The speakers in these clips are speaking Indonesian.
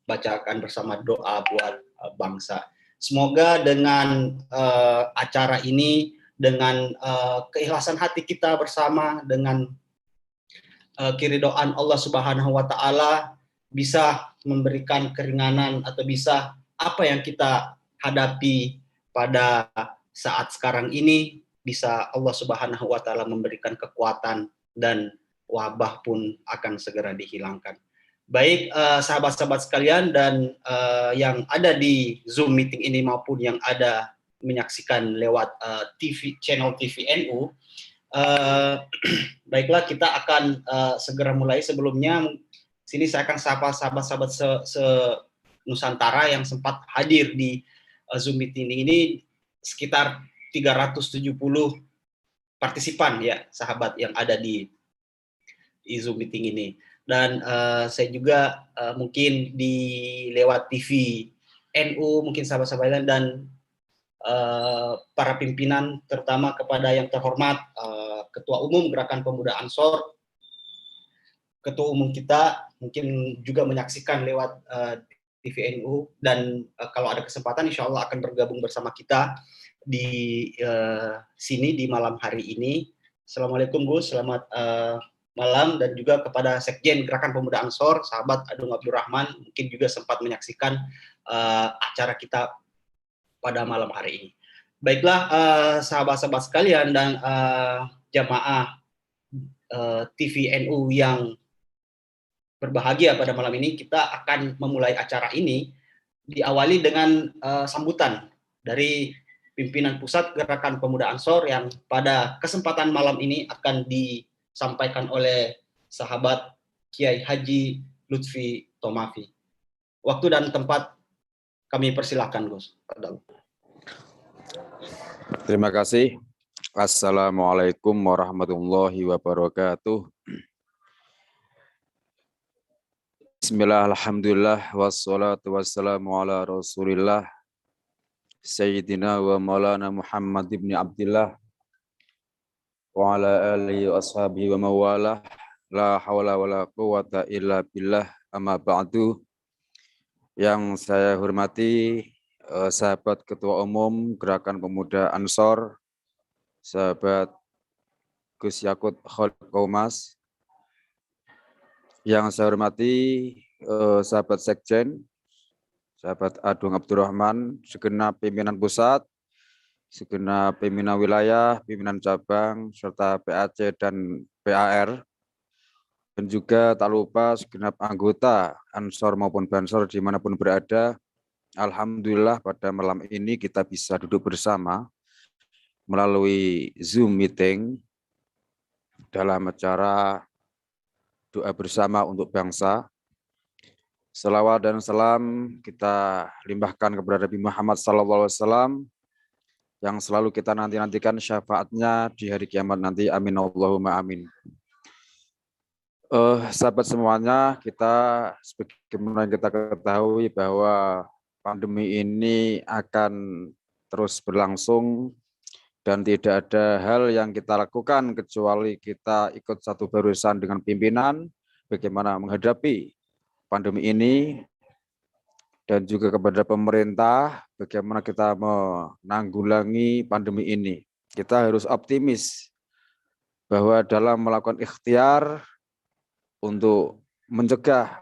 bacakan bersama doa buat bangsa. Semoga dengan acara ini, dengan keikhlasan hati kita bersama, dengan keridhaan Allah Subhanahu wa taala, bisa memberikan keringanan atau bisa apa yang kita hadapi pada saat sekarang ini, bisa Allah Subhanahu wa taala memberikan kekuatan dan wabah pun akan segera dihilangkan. Baik sahabat-sahabat sekalian dan yang ada di Zoom meeting ini maupun yang ada menyaksikan lewat channel TV NU, baiklah kita akan segera mulai. Sebelumnya sini saya akan sapa sahabat-sahabat se-Nusantara yang sempat hadir di Zoom meeting ini, sekitar 370 partisipan ya sahabat yang ada di Zoom meeting ini. Dan saya juga mungkin di lewat TV NU, mungkin sahabat-sahabat dan para pimpinan, terutama kepada yang terhormat Ketua Umum Gerakan Pemuda Ansor, Ketua Umum kita mungkin juga menyaksikan lewat TV NU, dan kalau ada kesempatan insya Allah akan bergabung bersama kita di sini di malam hari ini. Assalamualaikum Gus, selamat malam, dan juga kepada Sekjen Gerakan Pemuda Ansor, sahabat Adung Abdurrahman, mungkin juga sempat menyaksikan acara kita pada malam hari ini. Baiklah sahabat-sahabat sekalian dan jamaah TV NU yang berbahagia, pada malam ini kita akan memulai acara ini diawali dengan sambutan dari pimpinan Pusat Gerakan Pemuda Ansor yang pada kesempatan malam ini akan disampaikan oleh sahabat Kiai Haji Lutfi Tomafi. Waktu dan tempat kami persilahkan, Gus. Terima kasih. Assalamualaikum warahmatullahi wabarakatuh. Bismillah, alhamdulillah, wassalatu wassalamu ala rasulillah, Sayyidina wa maulana Muhammad ibn Abdillah, wa ala alihi wa ashabihi wa mawalah, la hawla wa la quwata illa billah, amma ba'du. Yang saya hormati sahabat Ketua Umum Gerakan Pemuda Ansor, sahabat Gus Yakut Khalid Kaumas, yang saya hormati sahabat Sekjen, sahabat Adung Abdurrahman, segenap pimpinan pusat, segenap pimpinan wilayah, pimpinan cabang, serta PAC dan PAR, dan juga tak lupa segenap anggota Ansor maupun Bansor dimanapun berada. Alhamdulillah pada malam ini kita bisa duduk bersama melalui Zoom meeting dalam acara doa bersama untuk bangsa. Selawat dan salam kita limpahkan kepada Nabi Muhammad SAW yang selalu kita nanti-nantikan syafaatnya di hari kiamat nanti. Amin Allahumma amin. Sahabat semuanya, kita sebagaimana kita ketahui bahwa pandemi ini akan terus berlangsung dan tidak ada hal yang kita lakukan kecuali kita ikut satu barisan dengan pimpinan bagaimana menghadapi pandemi ini, dan juga kepada pemerintah bagaimana kita menanggulangi pandemi ini. Kita harus optimis bahwa dalam melakukan ikhtiar untuk mencegah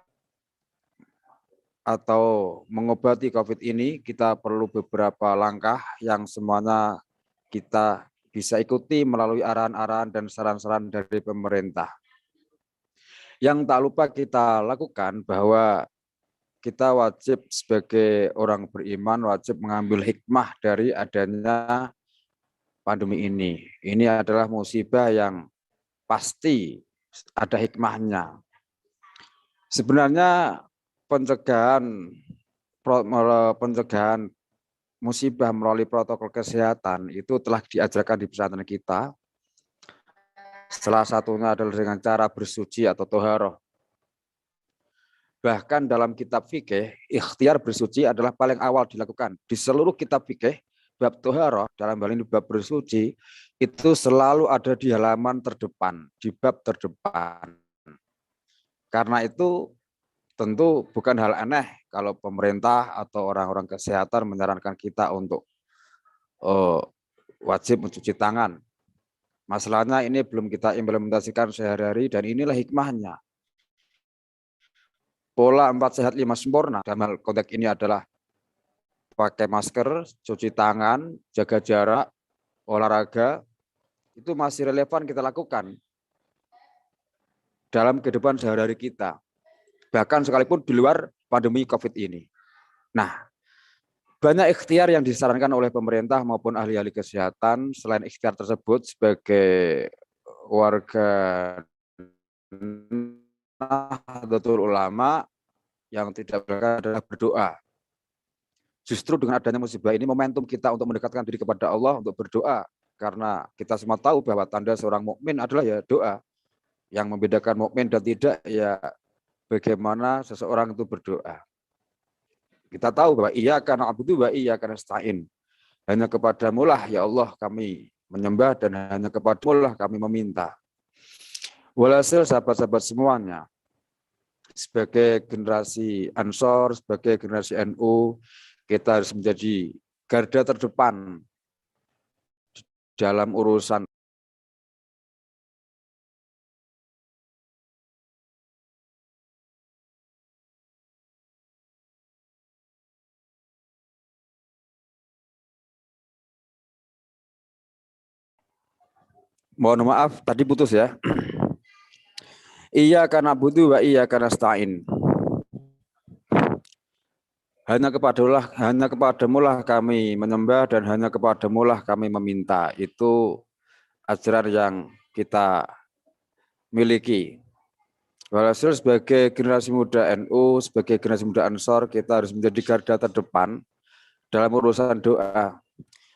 atau mengobati COVID ini, kita perlu beberapa langkah yang semuanya kita bisa ikuti melalui arahan-arahan dan saran-saran dari pemerintah. Yang tak lupa kita lakukan bahwa kita wajib sebagai orang beriman wajib mengambil hikmah dari adanya pandemi ini. Ini adalah musibah yang pasti ada hikmahnya. Sebenarnya pencegahan musibah melalui protokol kesehatan itu telah diajarkan di pesantren kita. Salah satunya adalah dengan cara bersuci atau toharoh. Bahkan dalam kitab fikih, ikhtiar bersuci adalah paling awal dilakukan. Di seluruh kitab fikih, bab toharoh, dalam hal ini bab bersuci, itu selalu ada di halaman terdepan, di bab terdepan. Karena itu tentu bukan hal aneh kalau pemerintah atau orang-orang kesehatan menyarankan kita untuk wajib mencuci tangan. Masalahnya ini belum kita implementasikan sehari-hari dan inilah hikmahnya. Pola 4 sehat 5 sempurna dalam konteks ini adalah pakai masker, cuci tangan, jaga jarak, olahraga, itu masih relevan kita lakukan dalam kehidupan sehari-hari kita. Bahkan sekalipun di luar pandemi COVID ini. Nah, banyak ikhtiar yang disarankan oleh pemerintah maupun ahli-ahli kesehatan. Selain ikhtiar tersebut, sebagai warga Nahdlatul Ulama yang tidak berkata adalah berdoa. Justru dengan adanya musibah ini momentum kita untuk mendekatkan diri kepada Allah untuk berdoa, karena kita semua tahu bahwa tanda seorang mukmin adalah ya doa. Yang membedakan mukmin dan tidak ya bagaimana seseorang itu berdoa. Kita tahu bahwa iyyaka na'budu wa iyyaka nasta'in. Hanya kepadamu lah ya Allah kami menyembah dan hanya kepadamu lah kami meminta. Walhasil sahabat-sahabat semuanya, sebagai generasi Ansor, sebagai generasi NU, kita harus menjadi garda terdepan dalam urusan mohon maaf tadi putus ya. Iyyaka na'budu wa iyyaka nasta'in. Hanya kepadamu lah kami menyembah dan hanya kepadamu lah kami meminta. Itu ajaran yang kita miliki. Walhasil sebagai generasi muda NU, sebagai generasi muda Ansor, kita harus menjadi garda terdepan dalam urusan doa.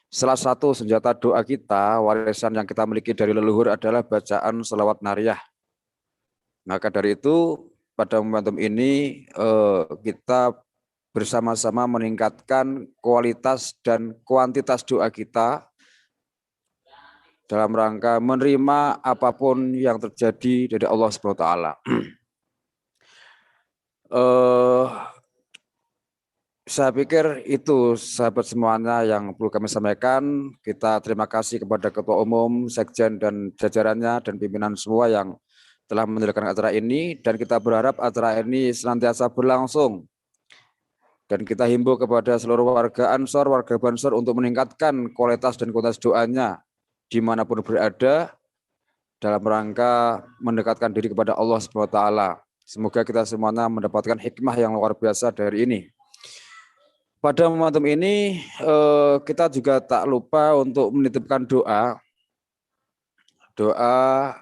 Salah satu senjata doa kita, warisan yang kita miliki dari leluhur adalah bacaan shalawat nariyah. Maka dari itu, pada momentum ini kita bersama-sama meningkatkan kualitas dan kuantitas doa kita dalam rangka menerima apapun yang terjadi dari Allah SWT. Saya pikir itu sahabat semuanya yang perlu kami sampaikan. Kita terima kasih kepada Ketua Umum, Sekjen dan jajarannya dan pimpinan semua yang telah menyelenggarakan acara ini, dan kita berharap acara ini senantiasa berlangsung. Dan kita himbau kepada seluruh warga Ansor, warga Bansor untuk meningkatkan kualitas dan kuantitas doanya dimanapun berada dalam rangka mendekatkan diri kepada Allah SWT. Semoga kita semuanya mendapatkan hikmah yang luar biasa dari ini. Pada momentum ini kita juga tak lupa untuk menitipkan doa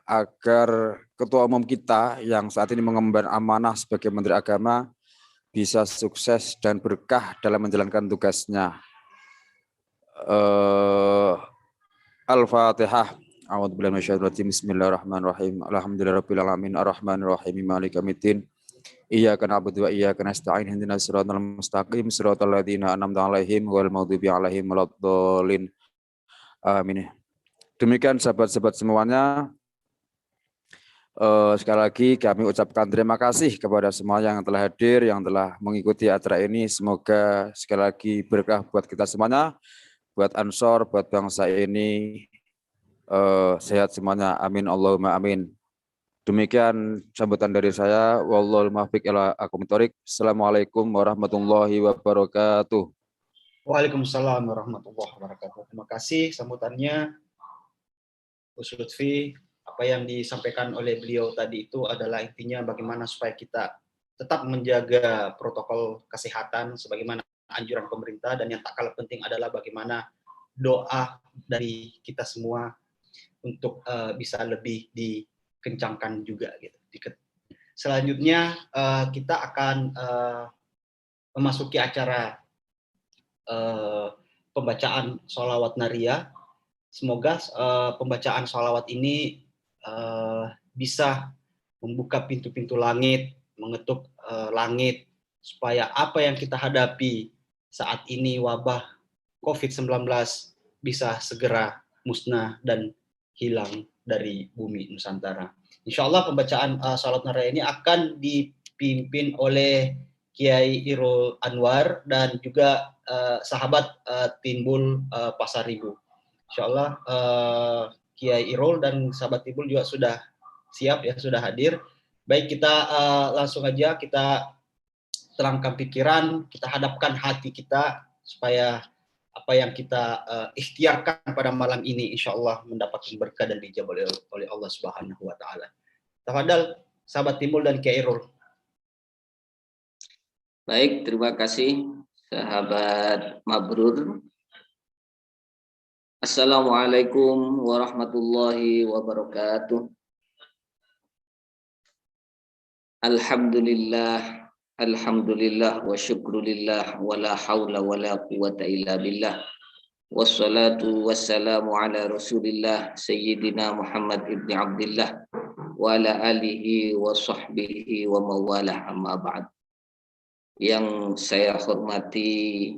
agar Ketua Umum kita yang saat ini mengemban amanah sebagai Menteri Agama bisa sukses dan berkah dalam menjalankan tugasnya. Al-Fatihah. A'udzubillahi minasyaitonir rajim. Bismillahirrahmanirrahim. Alhamdulillahirabbil alamin arrahmanir rahim maliki yaumiddin. Iyyaka na'budu wa iyyaka nasta'in ihdinas siratal mustaqim siratal ladzina an'amta 'alaihim ghairil maghdubi 'alaihim waladdallin. Amin. Demikian sahabat-sahabat semuanya. Sekali lagi kami ucapkan terima kasih kepada semua yang telah hadir, yang telah mengikuti acara ini. Semoga sekali lagi berkah buat kita semuanya, buat Ansor, buat bangsa ini. Sehat semuanya. Amin Allahumma amin. Demikian sambutan dari saya. Wallahul muwaffiq ila aqwamit thoriq. Assalamualaikum warahmatullahi wabarakatuh. Waalaikumsalam warahmatullahi wabarakatuh. Terima kasih sambutannya, Gus Lutfi. Apa yang disampaikan oleh beliau tadi itu adalah intinya bagaimana supaya kita tetap menjaga protokol kesehatan sebagaimana anjuran pemerintah, dan yang tak kalah penting adalah bagaimana doa dari kita semua untuk bisa lebih dikencangkan juga gitu. Selanjutnya kita akan memasuki acara pembacaan sholawat nariyah. Semoga pembacaan sholawat ini bisa membuka pintu-pintu langit, mengetuk langit, supaya apa yang kita hadapi saat ini, wabah COVID-19, bisa segera musnah dan hilang dari bumi Nusantara. Insya Allah pembacaan sholawat nariyah ini akan dipimpin oleh Kiai Irul Anwar, dan juga sahabat Timbul Pasar Ibu. Insyaallah Kiai Irul dan sahabat Timbul juga sudah siap ya, sudah hadir. Baik, kita langsung aja kita terangkan pikiran, kita hadapkan hati kita supaya apa yang kita ikhtiarkan pada malam ini insyaallah mendapatkan berkah dan dijabah oleh Allah Subhanahu wa taala. Tafadhal sahabat Timbul dan Kiai Irul. Baik, terima kasih sahabat Mabrur. Assalamualaikum warahmatullahi wabarakatuh. Alhamdulillah, alhamdulillah wa syukrulillah wa la hawla wa la quwata illa billah. Wassalatu wassalamu ala Rasulillah Sayyidina Muhammad ibn Abdullah wa ala alihi wa sahbihi wa mawalah, amma ba'd. Yang saya hormati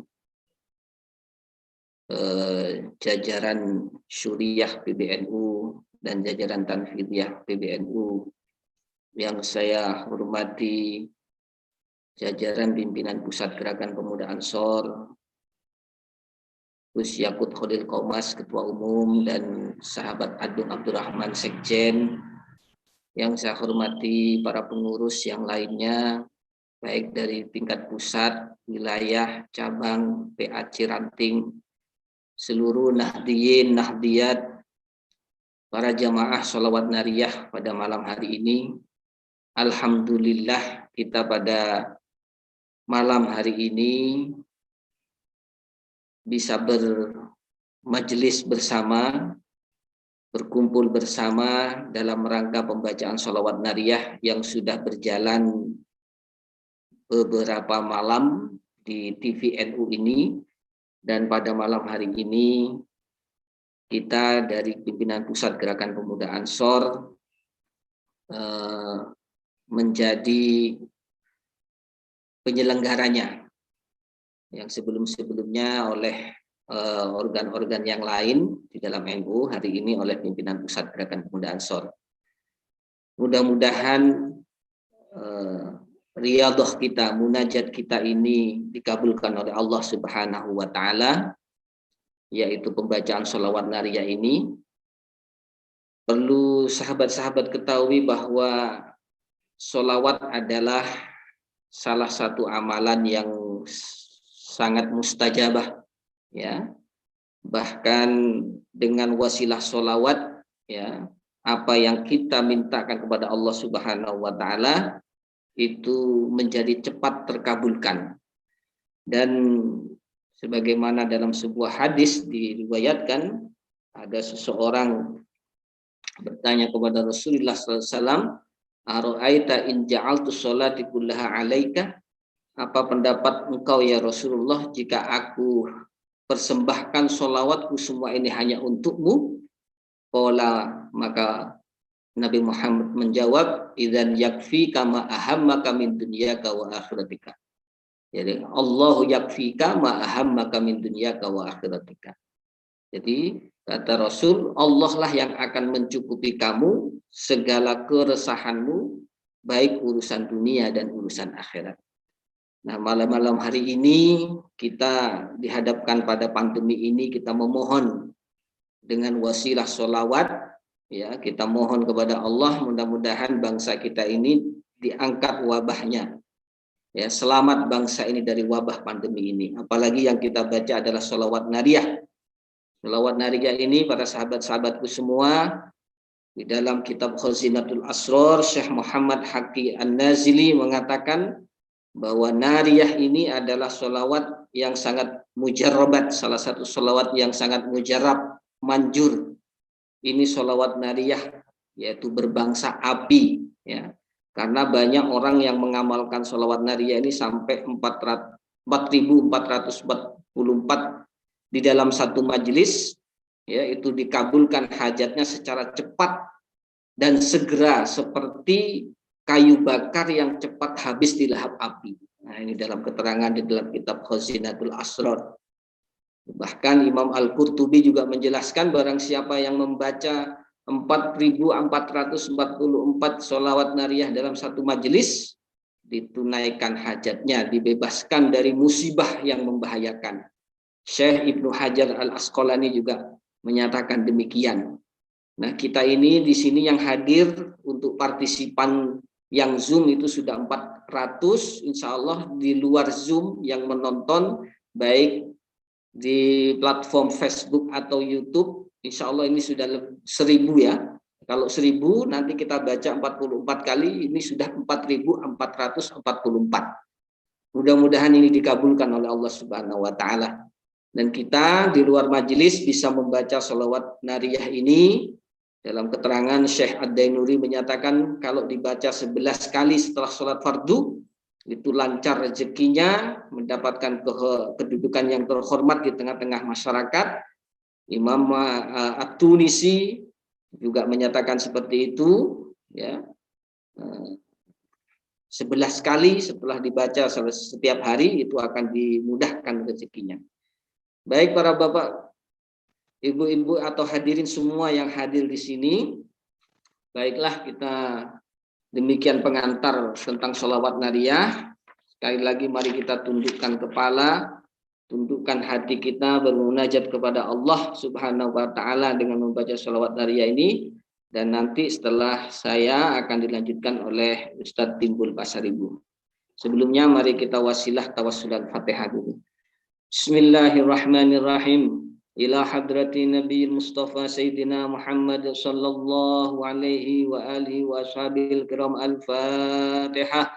jajaran Syuriah PBNU dan jajaran Tanfidiyah PBNU, yang saya hormati jajaran pimpinan Pusat Gerakan Pemuda Ansor, Gus Yakut Khalil Qomas Ketua Umum, dan sahabat Agung Abdurrahman Sekjen, yang saya hormati para pengurus yang lainnya, baik dari tingkat pusat, wilayah, cabang, PAC Ranting, seluruh Nahdiyin, Nahdiyat, para jamaah sholawat nariyah pada malam hari ini. Alhamdulillah kita pada malam hari ini bisa bermajelis bersama, berkumpul bersama dalam rangka pembacaan sholawat nariyah yang sudah berjalan beberapa malam di TV NU ini. Dan pada malam hari ini kita dari pimpinan Pusat Gerakan Pemuda Ansor menjadi penyelenggaranya, yang sebelum-sebelumnya oleh organ-organ yang lain di dalam NU, hari ini oleh pimpinan Pusat Gerakan Pemuda Ansor. Mudah-mudahan riyadhah kita, munajat kita ini dikabulkan oleh Allah Subhanahu wa taala, yaitu pembacaan sholawat nariyah ini. Perlu sahabat-sahabat ketahui bahwa sholawat adalah salah satu amalan yang sangat mustajabah, ya. Bahkan dengan wasilah sholawat, ya, apa yang kita mintakan kepada Allah Subhanahu wa taala itu menjadi cepat terkabulkan. Dan sebagaimana dalam sebuah hadis diriwayatkan, ada seseorang bertanya kepada Rasulullah SAW, "Ara'aita in ja'altu sholati kullaha 'alaika?" Apa pendapat engkau ya Rasulullah jika aku persembahkan sholawatku semua ini hanya untukmu? Qala, maka Nabi Muhammad menjawab, "Idzan yakfi kama ahammaka min dunyaka wa akhiratika." Jadi Allahu yakfika ma ahammaka min dunyaka wa akhiratika. Jadi kata Rasul, Allah lah yang akan mencukupi kamu segala keresahanmu, baik urusan dunia dan urusan akhirat. Nah, malam-malam hari ini kita dihadapkan pada pandemi ini, kita memohon dengan wasilah sholawat, ya, kita mohon kepada Allah mudah-mudahan bangsa kita ini diangkat wabahnya, ya, selamat bangsa ini dari wabah pandemi ini. Apalagi yang kita baca adalah sholawat nariyah. Sholawat nariyah ini para sahabat-sahabatku semua, di dalam kitab Khazinatul Asrar, Syekh Muhammad Haqi An-Nazili mengatakan bahwa nariyah ini adalah sholawat yang sangat mujarrabat, salah satu sholawat yang sangat mujarrab, manjur. Ini sholawat nariyah, yaitu berbangsa api, ya, karena banyak orang yang mengamalkan sholawat nariyah ini sampai 4.444 di dalam satu majelis, ya, itu dikabulkan hajatnya secara cepat dan segera seperti kayu bakar yang cepat habis di lahap api. Nah, ini dalam keterangan di dalam kitab Khazinatul Asrar. Bahkan Imam Al-Qurtubi juga menjelaskan barang siapa yang membaca 4.444 sholawat nariyah dalam satu majelis, ditunaikan hajatnya, dibebaskan dari musibah yang membahayakan. Syekh Ibnu Hajar Al-Asqalani juga menyatakan demikian. Nah, kita ini di sini yang hadir untuk partisipan yang Zoom itu sudah 400, insya Allah di luar Zoom yang menonton baik di platform Facebook atau YouTube, insya Allah ini sudah 1000 ya. Kalau 1000 nanti kita baca 44 kali, ini sudah 4444. Mudah-mudahan ini dikabulkan oleh Allah Subhanahu wa Ta'ala. Dan kita di luar majelis bisa membaca sholawat nariyah ini. Dalam keterangan Syekh Ad-Dainuri menyatakan kalau dibaca 11 kali setelah sholat fardu, itu lancar rezekinya, mendapatkan kedudukan yang terhormat di tengah-tengah masyarakat. Imam At-Tunisi juga menyatakan seperti itu, ya. 11 kali setelah dibaca setiap hari itu akan dimudahkan rezekinya. Baik para bapak, ibu-ibu atau hadirin semua yang hadir di sini, baiklah kita demikian pengantar tentang sholawat nariyah. Sekali lagi mari kita tundukkan kepala, tundukkan hati kita bermunajat kepada Allah Subhanahu wa Ta'ala dengan membaca sholawat nariyah ini. Dan nanti setelah saya akan dilanjutkan oleh Ustadz Timbul Pasaribu. Sebelumnya mari kita wasilah tawassulan Fatihah dulu. Bismillahirrahmanirrahim. Ila hadrati Nabi Mustafa Sayyidina Muhammad sallallahu alaihi wa alihi wa ashabil kiram al-Fatihah.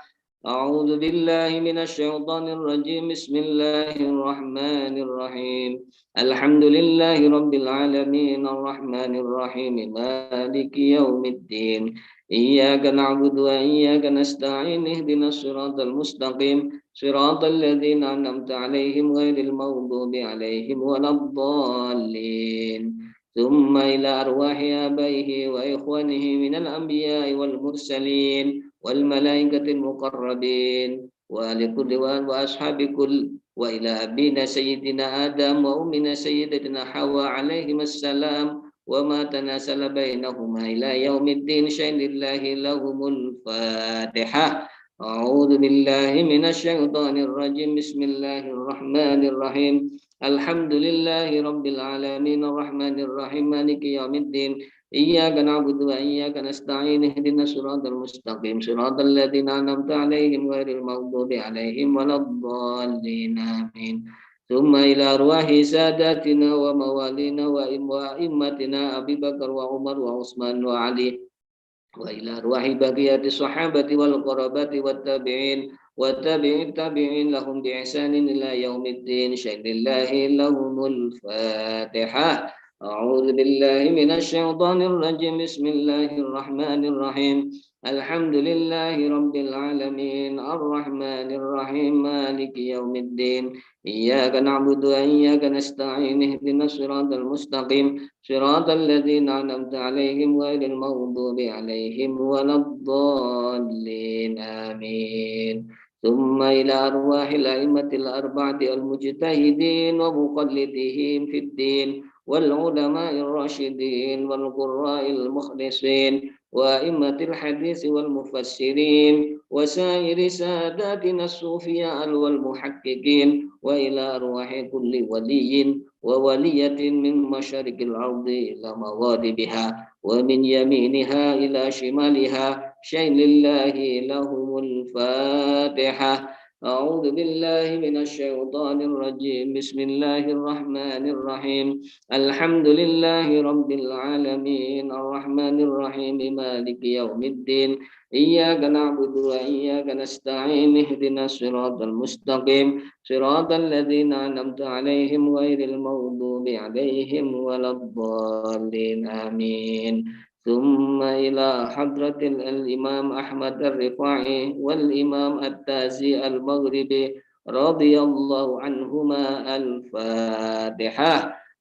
A'udzu billahi minasy syaithanir rajim. Bismillahirrahmanirrahim. Alhamdulillahi rabbil alamin arrahmanir rahim maliki yaumiddin. Iyyaka na'budu wa iyyaka nasta'in ihdinas siratal mustaqim siratal ladzina an'amta 'alaihim ghairil maghdubi 'alaihim waladdallin. Tsumma ila arwahi abaihi wa ikhwanihi minal anbiya'i wal mursalin wal malaikatil muqarrabin wa likulli wa ashabi kull wa ila abina sayyidina Adam wa ummina sayyidatina Hawa alaihi assalam wa ma tanasala bainahuma ila yaumiddin syai'illahi lahumul Fatihah. A'udzu billahi minasy syaithanir rajim. Bismillahirrahmanirrahim. Alhamdulillahi rabbil alamin arrahmanir rahim maliki yaumiddin. Iyyaka na'budu wa iyyaka nasta'in ihdinas siratal mustaqim siratal ladzina an'amta 'alaihim ghairil maghdubi 'alaihim waladdallin. Amin. Tsumma ila arwahi sadatina wa mawalina wa immatina Abi Bakar wa Umar wa Utsman wa Ali wa ila arwahi baqiyati sahabati wal qarabati wat tabi'in wa tabi'it tabi'in lahum bi ihsanin ila yaumiddin syai'illahi lahumul Fatihah. A'udzu billahi minasy syaithanir rajim. Bismillahirrahmanirrahim. Alhamdulillahi rabbil alamin arrahmanir rahim maliki yaumiddin. Iyyaka na'budu wa iyyaka nasta'in ihdinas siratal mustaqim siratal ladzina an'amta 'alaihim ghairil maghdubi 'alaihim waladdallin. Amin. Tsumma ila arwahil a'immatil arba'ati al-mujtahidin wa muqallidihim fid din wal ulama'ir rasyidin wal qurra'il mukhlisin wa immatil hadis wal mufassirin wa sairi sadatina as-sufiyya wal muhaqqiqin wa ila arwahi kulli waliyyin wa waliyatin min masyariqil ardi ila magharibiha wa min yaminiha ila shimaliha syai'illahi lahumul Fatihah. A'udzu billahi minasy syaithanir rajim. Bismillahirrahmanir rahim. Alhamdulillahi rabbil alamin arrahmanir rahim maliki yaumiddin. Iyyaka na'budu wa iyyaka nasta'in ihdinas siratal mustaqim siratal ladzina an'amta 'alaihim ghairil maghdubi 'alaihim waladdallin. Amin. ثم إلى حضرة الإمام أحمد الرفاعي والإمام التازي المغربي رضي الله عنهما. الفاتحة.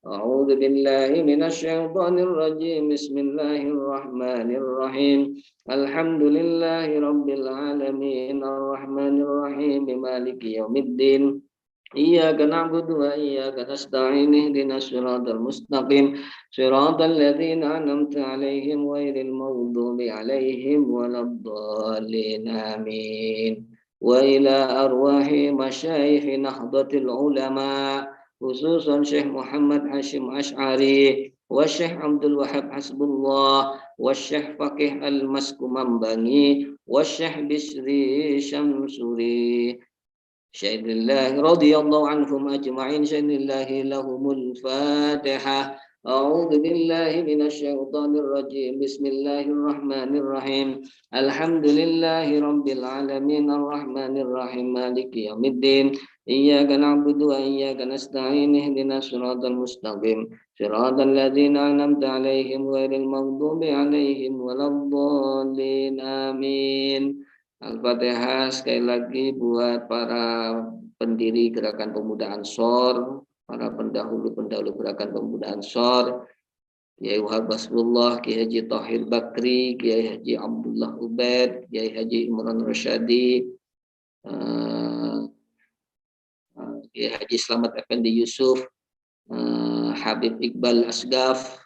أعوذ بالله من الشيطان الرجيم. بسم الله الرحمن الرحيم. الحمد لله رب العالمين الرحمن الرحيم مالك يوم الدين. Iyyaka na'budu wa iyyaka nasta'in ihdinas siratal mustaqim siratal ladzina an'amta 'alaihim ghairil maghdubi 'alaihim waladdallin. Amin. وإلى أرواح مشايخ نهضة العلماء خصوصا شيخ محمد هاشم أشعري والشيخ عبد الوهاب حسب الله والشيخ فقيه المسكمنبني والشيخ بشري شمسوري شهد الله رضي الله عنهم أجمعين شهد الله لهم الفاتحة أعوذ بالله من الشيطان الرجيم بسم الله الرحمن الرحيم الحمد لله رب العالمين الرحمن الرحيم مالك يوم الدين إياك نعبد وإياك نستعين اهدنا الصراط المستقيم صراط الذين أنعمت عليهم غير المغضوب عليهم ولا الضالين آمين. Al-Fatihah sekali lagi buat para pendiri Gerakan Pemuda Ansor, para pendahulu-pendahulu Gerakan Pemuda Ansor, Kiai Wahab Basrullah, Kiai Haji Tahir Bakri, Kiai Haji Abdullah Ubaid, Kiai Haji Imran Rasyadi, Kiai Haji Slamet Effendi Yusuf, Habib Iqbal Asgaf,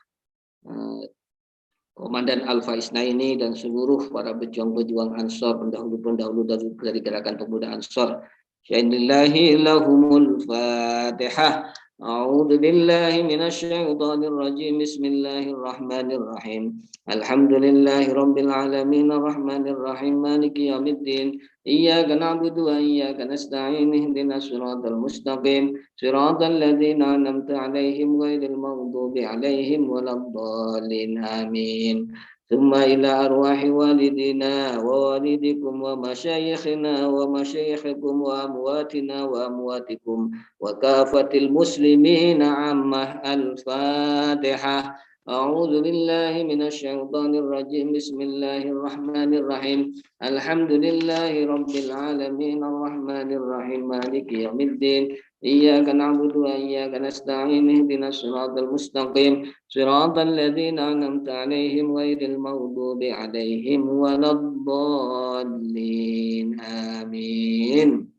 Komandan Al-Faiz Naini dan seluruh para pejuang-pejuang Ansor, pendahulu-pendahulu dari Gerakan Pemuda Ansor. Syaidillahi lahumul Fatihah. A'udzu billahi minasyaitonir rajim. Bismillahirrahmanirrahim. Alhamdulillahi rabbil alamin arrahmanir rahim maliki yaumiddin. Iyyaka na'budu wa iyyaka nasta'in ihdinas siratal mustaqim siratal ladzina an'amta 'alaihim ghairil maghdubi 'alaihim waladdallin amin. Tsumma ila arwahi walidina wa walidikum wa masyayikhina wa masyayikhikum wa amwatina wa amwatikum wa kafatil muslimina ammah al-Fatihah. A'udzu billahi minasyaitonir rajim. Bismillahirrahmanirrahim. Alhamdulillahi rabbil alamin arrahmanir rahim maliki yaumiddin. Iyyaka na'budu wa iyyaka nasta'in ihdinas siratal mustaqim siratal ladzina an'amta 'alaihim ghairil maghdubi 'alaihim waladdallin. Amin.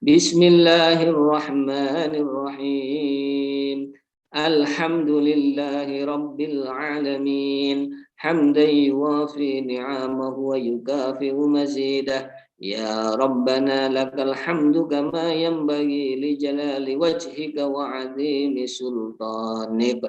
Bismillahirrahmanirrahim. Alhamdulillahi rabbil alamin hamdan yuwafi ni'amahu wa yukafi'u mazidah. Ya Rabbana lakal hamdu kama yanbaghi li jalali wajhika wa 'azimi sultanik.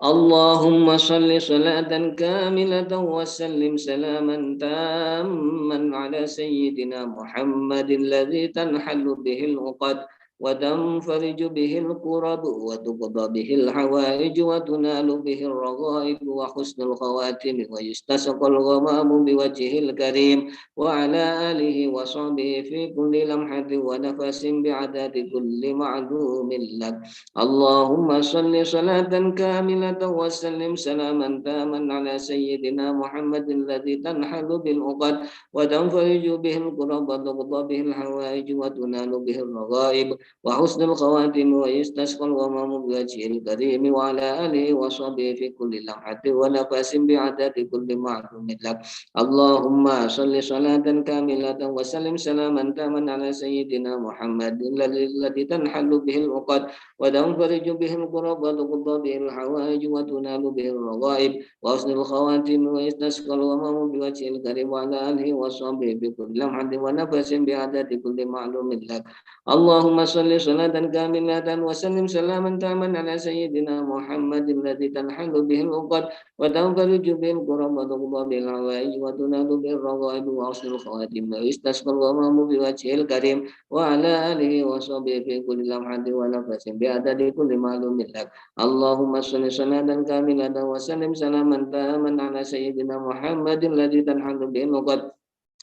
Allahumma salli salatan kamilatan wa sallim salaman tamman ala sayyidina Muhammadin alladhi tanhallu bihil 'uqad وتنفرج به الكرب وتقضى به الحوائج وتنال به الرغائب وحسن الخواتم ويستسقى الغمام بوجهه الكريم وعلى آله وصحبه في كل لمحة ونفس بعدد كل معلوم لك. اللهم صل صلاة كاملة وسلم سلاما تاما على سيدنا محمد الذي تنحل بالعقد وتنفرج به الكرب وتقضى به الحوائج وتنال به الرغائب وحسن الخواتم ويستسقى الغمام بوجهه الكريم وعلى آله وصحبه في كل لمحة ونفس بعدد كل معلوم لك. اللهم صل صلاة كاملة وسلم سلاما تاما على سيدنا محمد الذي تنحل به العقد وتنفرج به الكرب وتقضى به الحوائج وتنال به الرغائب وحسن الخواتم ويستسقى الغمام بوجهه الكريم وعلى آله وصحبه في كل لمحة ونفس بعدد كل معلوم لك. اللهم صل صلاة كاملة وسلم سلاما تاما على سيدنا محمد الذي تنحل به العقد وتنفرج به الكرب وتقضى به الحوائج وتنال به الرغائب وحسن الخواتم ويستسقى الغمام بوجهه الكريم وعلى آله وصحبه في كل لمحة ونفس بعدد كل معلوم لك. اللهم صل صلاة كاملة وسلم سلاما تاما على سيدنا محمد الذي تنحل به العقد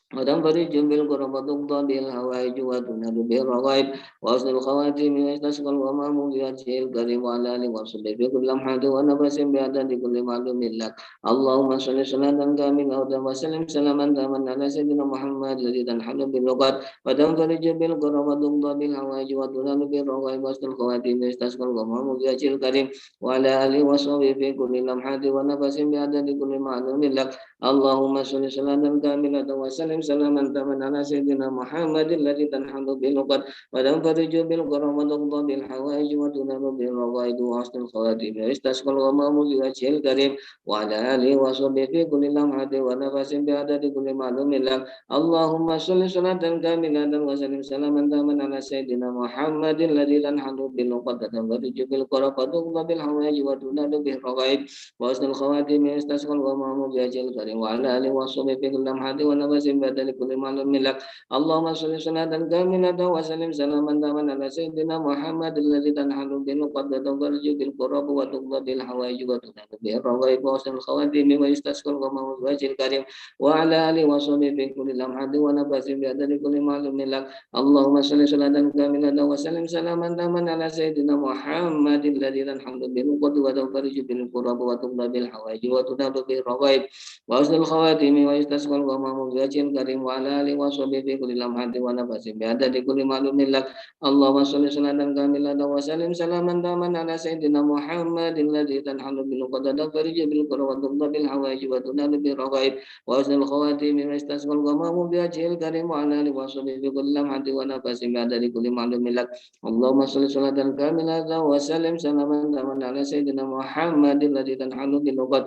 وتنفرج بالكرب وتقضى به الحوائج وتنال به الرغائب وحسن الخواتم ويستسقى الغمام بوجهه الكريم وعلى آله وصحبه في كل لمحة ونفس بعدد كل معلوم لك. اللهم صل صلاة كاملة وسلم سلاما تاما على سيدنا محمد الذي تنحل بالعقد وتنفرج بالكرب وتقضى به الحوائج وتنال به الرغائب وحسن الخواتم ويستسقى الغمام بوجهه الكريم وعلى آله وصحبه في كل لمحة ونفس بعدد كل معلوم لك. اللهم صل صلاة كاملة وسلم وسلم سلاما تاما على سيدنا محمد الذي تنحل بالعقد وتنفرج بالكرم وتقضى بالحوائج وتنال بالرغائب وحسن الخواتيم ويستسقى الغمام بوجه الكريم وعلى آله وصحبه في كل لمحة ونفس بعدد كل معلوم لك اللهم صل صلاة كاملة وسلم سلاما تاما على سيدنا محمد الذي تنحل بالعقد وتنفرج بالكرم وتقضى بالحوائج وتنال بالرغائب وحسن الخواتيم ويستسقى الغمام بوجه الكريم وعلى آله وصحبه في كل لمحة ونفس بعدد كل معلوم لك اللهم صل صلاة كاملة وسلم سلاما تاما على سيدنا محمد الذي تنحل بالعقد وتنفرج بالكرب وتقضى بالحوائج وتنال به الرغائب وحسن الخواتيم ويستسقى الغمام بوجه الكريم وعلى آله وصحبه في كل لمحة ونفس بعدد كل معلوم لك اللهم صل صلاة كاملة وسلم سلاما تاما على سيدنا محمد الذي تنحل بالعقد وتنفرج بالكرب وتقضى بالحوائج وتنال به الرغائب وحسن الخواتيم ويستسقى الغمام بوجه الكريم وعلى آله وصحبه في كل لمحة ونفس بعدد كل معلوم لك اللهم صل صلاة كاملة وسلم سلاما تاما على سيدنا محمد الذي تنحل بالعقد وتنفرج بالكرب وتقضى بالحوائج وتنال بالرغائب وحسن الخواتيم ويستسقى الغمام بوجه الكريم وعلى آله وصحبه في كل لمحة ونفس بعدد كل معلوم لك اللهم صل صلاة كاملة وسلم سلاما تاما على سيدنا محمد الذي تنحل بالعقد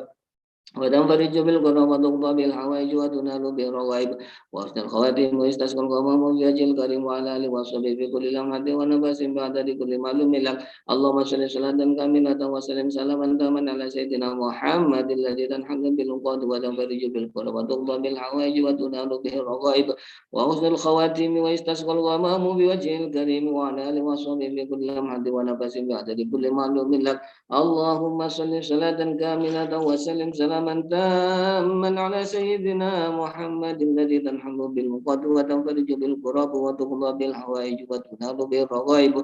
وتنفرج بالكرم وتقضى بالحوائج وتنال بالرغائب وحسن الخواتيم ويستسقى الغمام بوجه الكريم وعلى آله وصحبه في كل لمحة ونفس بعدد كل معلوم لك اللهم صل صلاة كاملة وسلم سلاما تاما على سيدنا محمد الذي تنحل بالعقد وتنفرج بالكرم وتقضى بالحوائج وتنال به الرغائب وحسن الخواتيم ويستسقى الغمام بوجه الكريم وعلى آله وصحبه في كل لمحة ونفس بعدد كل معلوم لك اللهم صل صلاة كاملة وسلم سلاما تاما على سيدنا محمد الذي تنحل بالعقد وتنفرج بالكرب وتقضى بالحوائج وتنال بالرغائب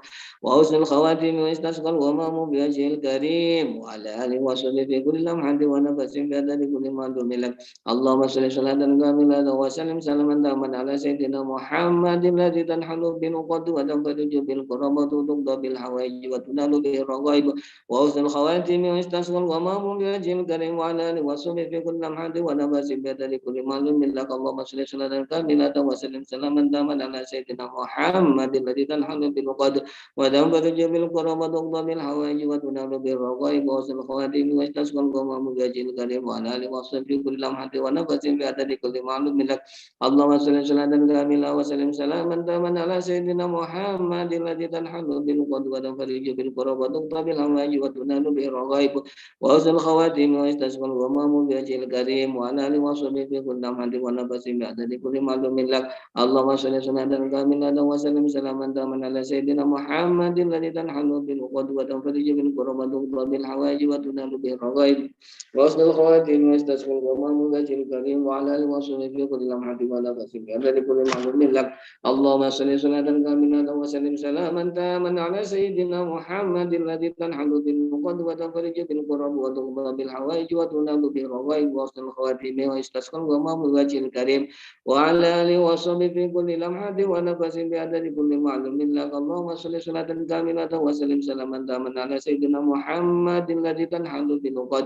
وحسن الخواتيم ويستسقى الغمام بوجه الكريم وعلى آله وصحبه في كل لمحة ونفس بعدد كل معلوم لك اللهم صل صلاة كاملة وسلم سلاما تاما على سيدنا محمد الذي تنحل بالعقد وتنفرج بالكرب وتقضى بالحوائج وتنال بالرغائب وحسن الخواتيم ويستسقى الغمام بوجه الكريم وعلى آله وصحبه في كل لمحة ونفس بعدد كل معلوم لك اللهم صل صلاة كاملة وسلم سلاما تاما على سيدنا محمد الذي تنحل بالعقد وتنفرج بالكرب وتقضى بالحوائج وتنال بالرغائب وحسن الخواتيم ويستسقى الغمام بوجه الكريم وعلى آله وصحبه في كل لمحة ونفس بعدد كل معلوم لك اللهم صل صلاة كاملة وسلم سلاما تاما على سيدنا محمد الذي تنحل بالعقد وتنفرج بالكرب وتقضى بالحوائج وتنال بالرغائب وحسن الخواتيم ويستسقى الغمام بوجه الكريم وعلى آله وصحبه في كل لمحة ونفس بعدد كل معلوم لك اللهم صل صلاة كاملة وسلم سلاما تاما على سيدنا محمد الذي تنحل بالعقد وتنفرج بالكرب وتقضى بالحوائج وتنال به الرغائب وحسن الخواتيم ويستسقى الغمام بوجه الكريم وعلى آله وصحبه في كل لمحة ونفس بعدد كل معلوم لك اللهم صل صلاة كاملة وسلم سلاما تاما على سيدنا محمد الذي تنحل بالعقد وتنفرج بالكرب وتقضى بالحوائج وتنال به الرغائب وحسن الخواتيم ويستسقى الغمام بوجه الكريم وعلى آله وصحبه في كل لمحة ونفس بعدد كل معلوم لك اللهم صل صلاة كاملة وسلم سلاما تاما على سيدنا محمد الذي تنحل بالعقد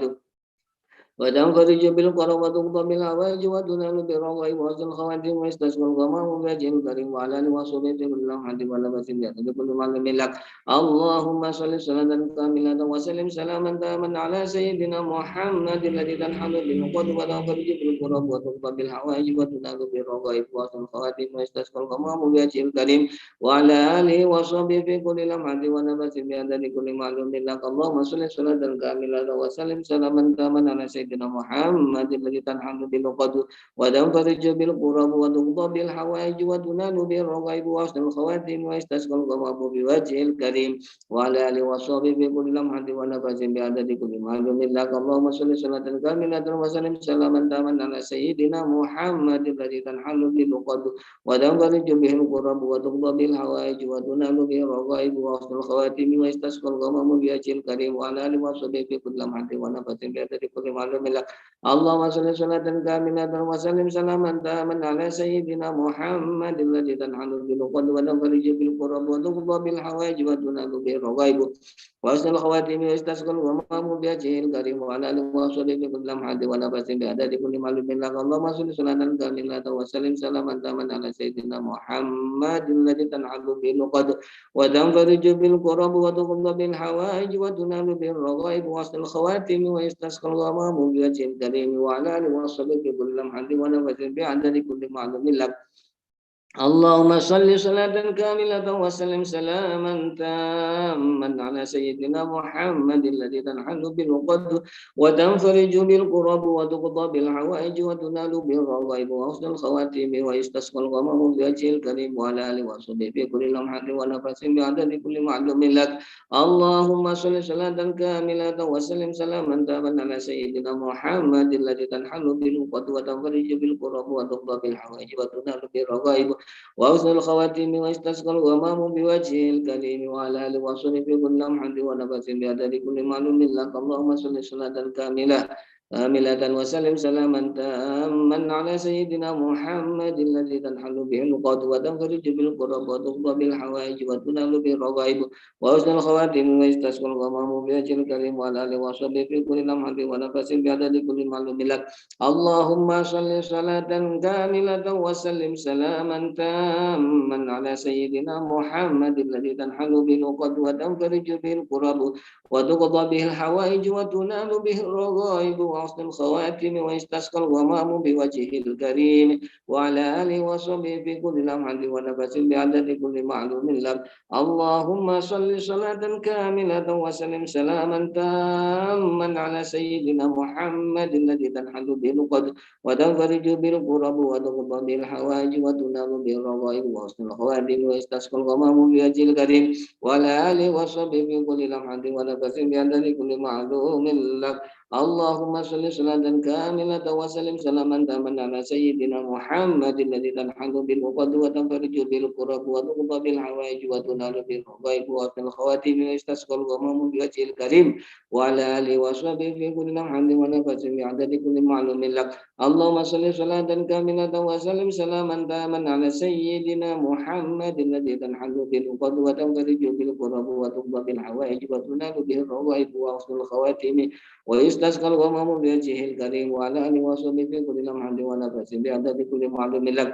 وتنفرج بالكرم وتقضى بالحوائج وتنال بالرغائب وحسن الخواتيم ويستسقى الغمام بوجه الكريم وعلى آله وصحبه في كل لمحة ونفس بعدد كل معلوم لك اللهم صل صلاة كاملة وسلم سلاما تاما على سيدنا محمد الذي تنحل بالعقد وتنفرج بالكرم وتقضى بالحوائج وتنال بالرغائب وحسن الخواتيم ويستسقى الغمام بوجه الكريم وعلى آله وصحبه في كل لمحة ونفس بعدد كل معلوم لك اللهم صل صلاة كاملة وسلم سلاما تاما على سيدنا محمد الذي تنحل بالعقد وتنفرج بالكرب وتقضى بالحوائج وتنال بالرغائب وحسن الخواتيم ويستسقى الغمام بوجه الكريم وعلى آله وصحبه في كل لمحة ونفس بعدد كل معلوم لك اللهم صل صلاة كاملة وسلم سلاما تاما على سيدنا محمد الذي تنحل بالعقد وتنفرج به الكرب وتقضى بالحوائج وتنال به الرغائب وحسن الخواتيم ويستسقى الغمام بوجه الكريم وعلى آله وصحبه في كل لمحة ونفس بعدد كل معلوم معلوم لك اللهم صل صلاة كاملة وسلم سلاما تاما على سيدنا محمد الذي تنحل بالعقد وتنفرج بالكرب وتقضى بالحوائج وتنال به الرغائب وحسن الخواتيم ويستسقى الغمام بوجهه الكريم وعلى آله وصحبه بكل لمحة ونفس بعدد كل معلوم لك اللهم صل صلاة كاملة وسلم سلاما تاما على سيدنا محمد الذي تنحل بالعقد وتنفرج بالكرب وتقضى بالحوائج وتنال به الرغائب وحسن الخواتيم ويستسقى الغمام بوجهه الكريم وعلى آله وصحبه بكل لمحة ونفس بعدد كل معلوم لك اللهم صل صلاة كاملة وسلم سلاما تاما على سيدنا محمد الذي تنحل بالعقد وتنفرج بالكرب وتقضى بالحوائج وتنال بالرغائب وحسن الخواتيم ويستسقى الغمام بوجهه الكريم وعلى آله وصحبه في كل لمحة ونفس بعدد كل معلوم لك اللهم صل صلاة كاملة وسلم سلاما تاما على سيدنا محمد الذي تنحل بالعقد وتنفرج بالكرب وتقضى بالحوائج وتنال بالرغائب وحسن الخواتيم ويستسقى الغمام بوجهه الكريم وعلى آله وصحبه في كل لمحة ونفس بعدد كل معلوم لك اللهم صل صلاة كاملة وسلم سلاما تاما على سيدنا محمد الذي تنحل به العقد وتنفرج بالكرب وتقضى بالحوائج وتنال بالرغائب وحسن الخواتيم ويستسقى الغمام بوجهه الكريم وعلى آله وصحبه في كل لمحة ونفس بعدد كل معلوم لك اللهم صل صلاة كاملة وسلم سلاما تاما على سيدنا محمد الذي تنحل به العقد وتنفرج به الكرب وتقضى به الحوائج وتنال به الرغائب وحسن الخواتم ويستسقى الغمام بوجهه الكريم وعلى آله وصحبه في كل لمحة ونفس بعدد كل معلوم لك اللهم صل صلاة كاملة وسلم سلاما تاما على سيدنا محمد الذي تنحل به العقد وتنفرج بالكرب وتقضى به الحوائج وتنال به الرغائب وحسن الخواتم ويستسقى الغمام بوجهه الكريم وعلى آله وصحبه في كل لمحة ونفس بعدد كل معلوم لك اللهم صل صلاة كاملة وسلم سلاما تاما على سيدنا محمد الذي تنحل بالعقد وتنفرج بالكرب وتقضى بالحوائج وتنال بالرغائب وحسن الخواتم ويستسقى الغمام بوجهه الكريم وعلى آله وصحبه في كل لمحة ونفس بعدد كل معلوم لك اللهم صل صلاة كاملة وسلم سلاما تاما على سيدنا محمد الذي تنحل بالعقد وتنفرج بالكرب وتقضى بالحوائج وتنال به الرغائب وحسن الخواتم ويستسقى الغمام بوجهه الكريم وعلى آله وصحبه في كل لمحة ونفس بعدد كل معلوم لك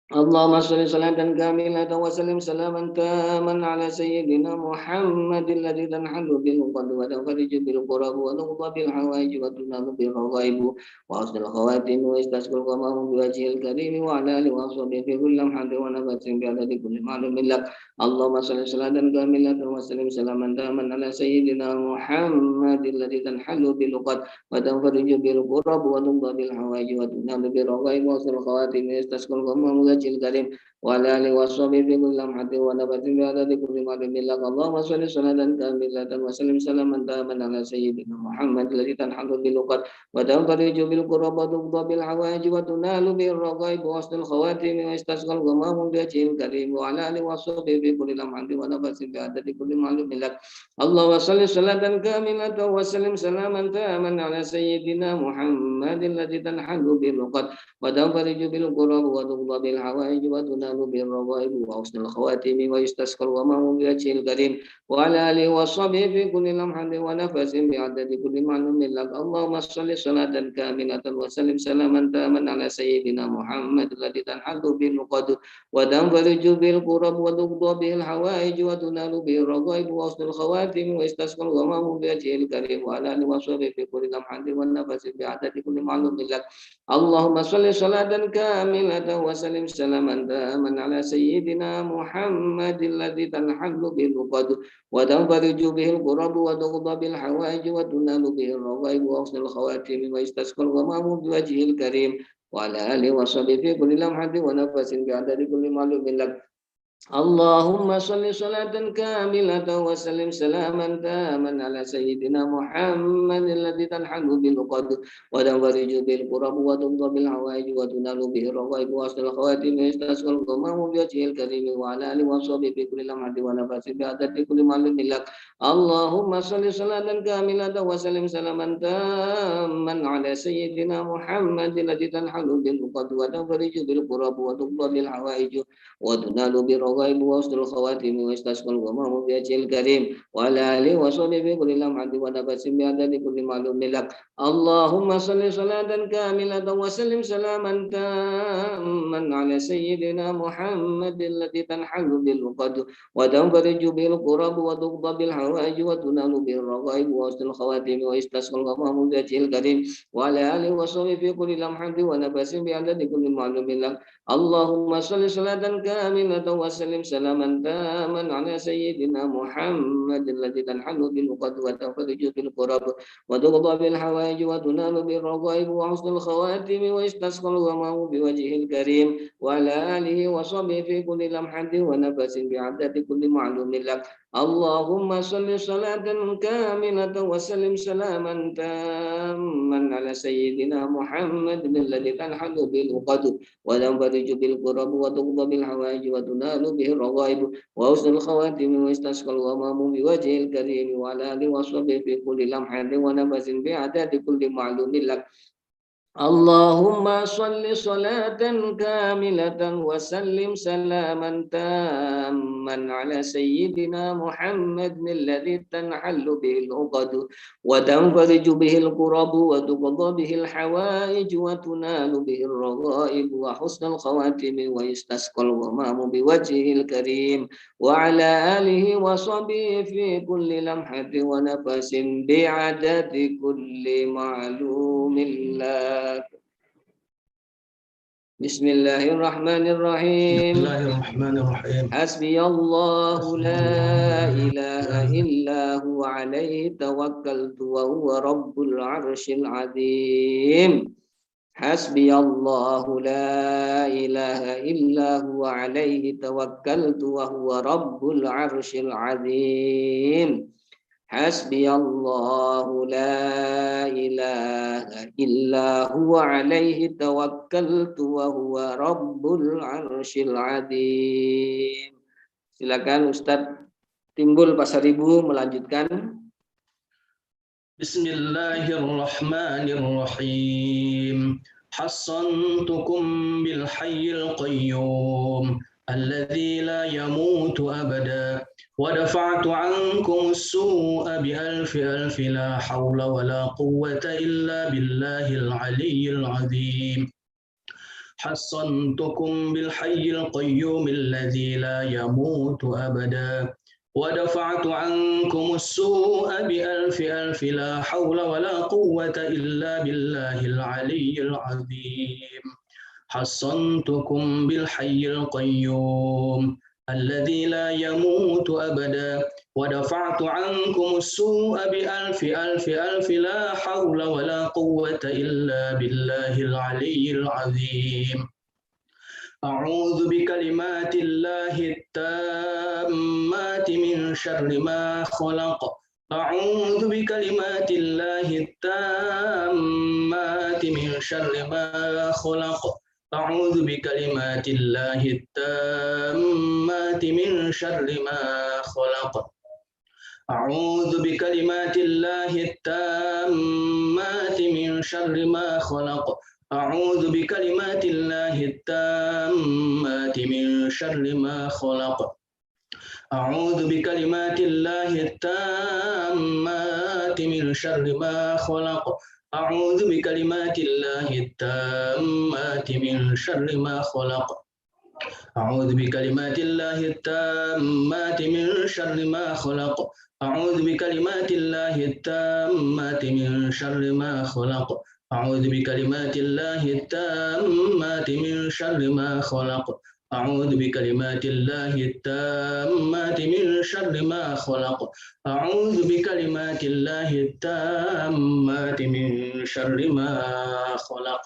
اللهم صل صلاة كاملة وسلم سلاما تاما على سيدنا محمد الذي تنحل بالعقد وتنفرج بالكرب وتقضى بالحوائج وتنال بالرغائب وحسن الخواتم ويستسقى الغمام بوجهه الكريم وعلى آله وصحبه في كل لمحة ونفس بعدد كل معلوم لك اللهم صل صلاة كاملة وسلم سلاما تاما على سيدنا محمد الذي تنحل بالعقد وتنفرج بالكرب وتقضى بالحوائج وتنال بالرغائب وحسن الخواتم ويستسقى الغمام الكريم وعلى آله وصحبه في كل لمحة ونفس بعدد كل معلوم لك اللهم صل صلاة كاملة وسلم سلاما تاما على سيدنا محمد الذي تنحل بالعقد وتنفرج بالكرب وتقضى بالحوائج وتنال به الرغائب وحسن الخواتم ويستسقى الغمام بوجهه الكريم وعلى آله وصحبه في كل لمحة ونفس بعدد كل معلوم لك اللهم صل صلاة كاملة وسلم سلاما تاما على سيدنا محمد الذي تنحل بالعقد وتنفرج بالكرب وتقضى بالحوائج وتنال بالرغائب وحسن الخواتم ويستسقى الغمام بوجهه الكريم وعلى آله وصحبه في كل لمحة ونفس بعدد كل معلوم لك اللهم صل صلاة كاملة وسلم سلاما تاما على سيدنا محمد الذي تنحل بالعقد وتنفرج بالكرب وتقضى به الحوائج وتنال به الرغائب وحسن الخواتم ويستسقى الغمام بوجهه الكريم وعلى آله وصحبه في كل لمحة ونفس بعدد كل معلوم لك اللهم صل صلاة كاملة وسلم سلاما تاما على سيدنا محمد الذي تنحل بالعقد وتنفرج به الكرب وتقضى بالحوائج وتنال به الرغائب وحسن الخواتم ويستسقى الغمام بوجهه الكريم وعلى آله وصحبه في كل لمحة ونفس بعدد كل معلوم لك اللهم صل صلاة كاملة وسلم سلاما تاما على سيدنا محمد الذي تنحل بالقد وتنفرج بالكرب وتقضى بالحوائج وتنال به الرغائب وأصل الخواتم ويستسقى الغمام بوجهه الكريم وعلى آله وصحبه في كل لمحة ونفس بعدد كل معلوم لك. اللهم صل صلاة كاملة وسلم سلاما تاما على سيدنا محمد الذي تنحل بالقد وتنفرج بالكرب وتقضى بالحوائج وتنال بالرغائب وسط الخواتم ويستسقى الغمام بوجه الكريم وعلى آله وصحبه في كل لمحة ونفس بعدد كل معلوم لك. اللهم صل صلاة كاملة وسلم سلاما تاما على سيدنا محمد الذي تنحل بالعقد وتنفرج بالكرب وتقضى بالحوائج وتنال بالرغائب وسط الخواتم ويستسقى الغمام بوجه الكريم وعلى آله وصحبه في كل لمحة ونفس بعدد كل معلوم لك. اللهم صل صلاة كاملة وسلم سلاما تاما على سيدنا محمد الذي تنحل بالعقد وتنفرج بالكرب وتقضى بالحوائج وتنال بالرغائب وحسن الخواتم ويستسقى الغمام بوجهه الكريم وعلى آله وصحبه في كل لمحة ونفس بعدد كل معلوم لك. اللهم صل صلاة كاملة وسلم سلاما تاما على سيدنا محمد الذي تنحل بالعقد وتنفرج بالكرب وتقضى بالحوائج وتنال به الرغائب وحسن الخواتم ويستسقى الغمام بوجه الكريم وعلى آله وصحبه في كل لمحة ونفس بعدد كل معلوم لك. اللهم صل صلاة كاملة وسلم سلاما تاما على سيدنا محمد الذي تنحل به العقد وتنفرج به الكرب وتقضى به الحوائج وتنال به الرغائب وحسن الخواتم ويستسقى الغمام بوجهه الكريم وعلى آله وصحبه في كل لمحة ونفس بعدد كل معلوم لك. بسم الله الرحمن الرحيم. بسم الله الرحمن الرحيم. حسبي الله لا إله إلا هو عليه توكلت وهو رب العرش العظيم. حسبي الله لا إله إلا هو عليه توكلت وهو رب العرش العظيم. حسبي الله لا إله إلا هو عليه توكلت وهو رب العرش العظيم. Silakan Ustadz Timbul Pasaribu melanjutkan. Bismillahirrahmanirrahim. حصنتكم بالحي القيوم الذي لا يموت أبدا ودفعت عنكم السوء بألف ألف لا حول ولا قوة إلا بالله العلي العظيم. حصنتكم بالحي القيوم الذي لا يموت أبدا ودفعت عنكم السوء بألف ألف لا حول ولا قوة إلا بالله العلي العظيم. حصنتكم بالحي القيوم الذي لا يموت أبدا ودفعت عنكم السوء بألف ألف ألف لا حول ولا قوة إلا بالله العلي العظيم. أعوذ بكلمات الله التامات من شر ما خلق. أعوذ بكلمات الله التامات من شر ما خلق. أعوذ بكلمات الله التامات من شر ما خلق. أعوذ بكلمات الله التامات من شر ما خلق. أعوذ بكلمات الله التامات من شر ما خلق. أعوذ بكلمات الله التامات من شر ما خلق. أعوذ بكلمات الله التامات من شر ما خلق. أعوذ بكلمات الله التامات من شر ما خلق. أعوذ بكلمات الله التامات من شر ما خلق. أعوذ بكلمات الله التامات من شر ما خلق. أعوذ بكلمات الله التامات من شر ما خلق. أعوذ بكلمات الله التامات من شر ما خلق.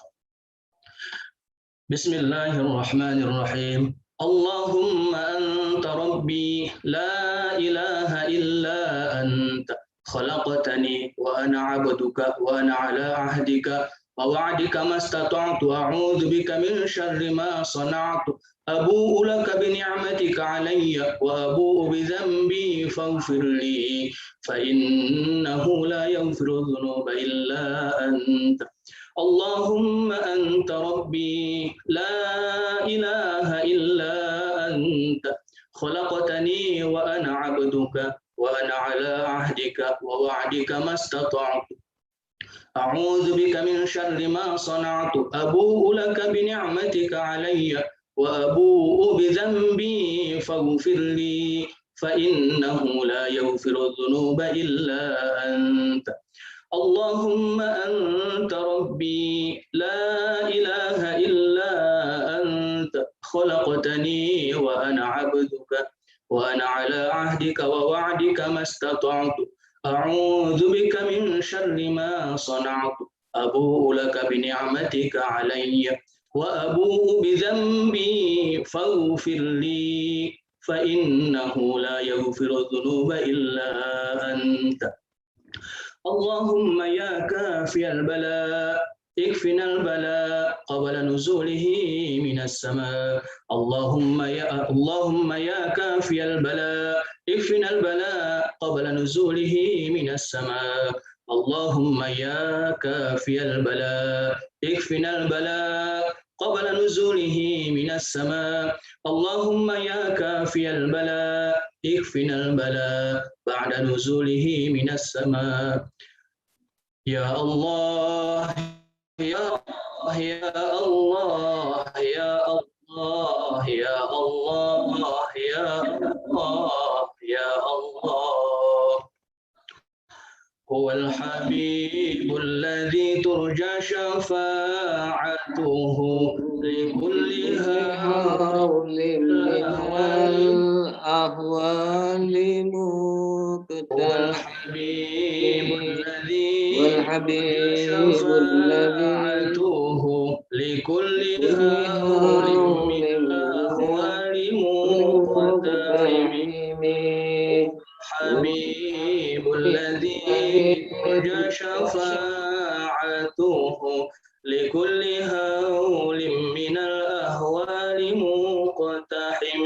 بسم الله الرحمن الرحيم. اللهم أنت ربي لا إله إلا أنت خلقتني وأنا عبدك وأنا على عهدك ووعدك ما استطعت أعوذ بك من شر ما صنعت أبوء لك بنعمتك علي وأبوء بذنبي فاغفر لي فإنه لا يغفر الذنوب إلا أنت اللهم أنت ربي لا إله إلا أنت خلقتني وأنا عبدك وأنا على عهدك ووعدك ما استطعت أعوذ بك من شر ما صنعت أبوء لك بنعمتك علي وأبوء بذنبي فاغفر لي فإنه لا يغفر الذنوب إلا أنت اللهم أنت ربي لا إله إلا أنت خلقتني وأنا عبدك وأنا على عهدك ووعدك ما استطعت أعوذ بك من شر ما صنعت أبوء لك بنعمتك علي وأبوء بذنبي فاغفر لي فإنه لا يغفر الذنوب إلا أنت اللهم يا كافي البلاء اكفنا البلاء قبل نزوله من السماء اللهم يا كافي البلاء اكفنا البلاء قبل نزوله من السماء اللهم يا كافي البلاء اكفنا البلاء قبل نزوله من السماء اللهم يا كافي البلاء اكفنا البلاء بعد نزوله من السماء يا الله يا الله يا الله يا الله يا الله يا الله يا الله هو الحبيب الذي ترجى شفاعته لكل هول من الأهوال هو الحبيب الذي والحبيب الذي شفاعته لكل هول من الأهوال مقتحم حبيب الذي ترجى شفاعته لكل هول من الأهوال مقتحم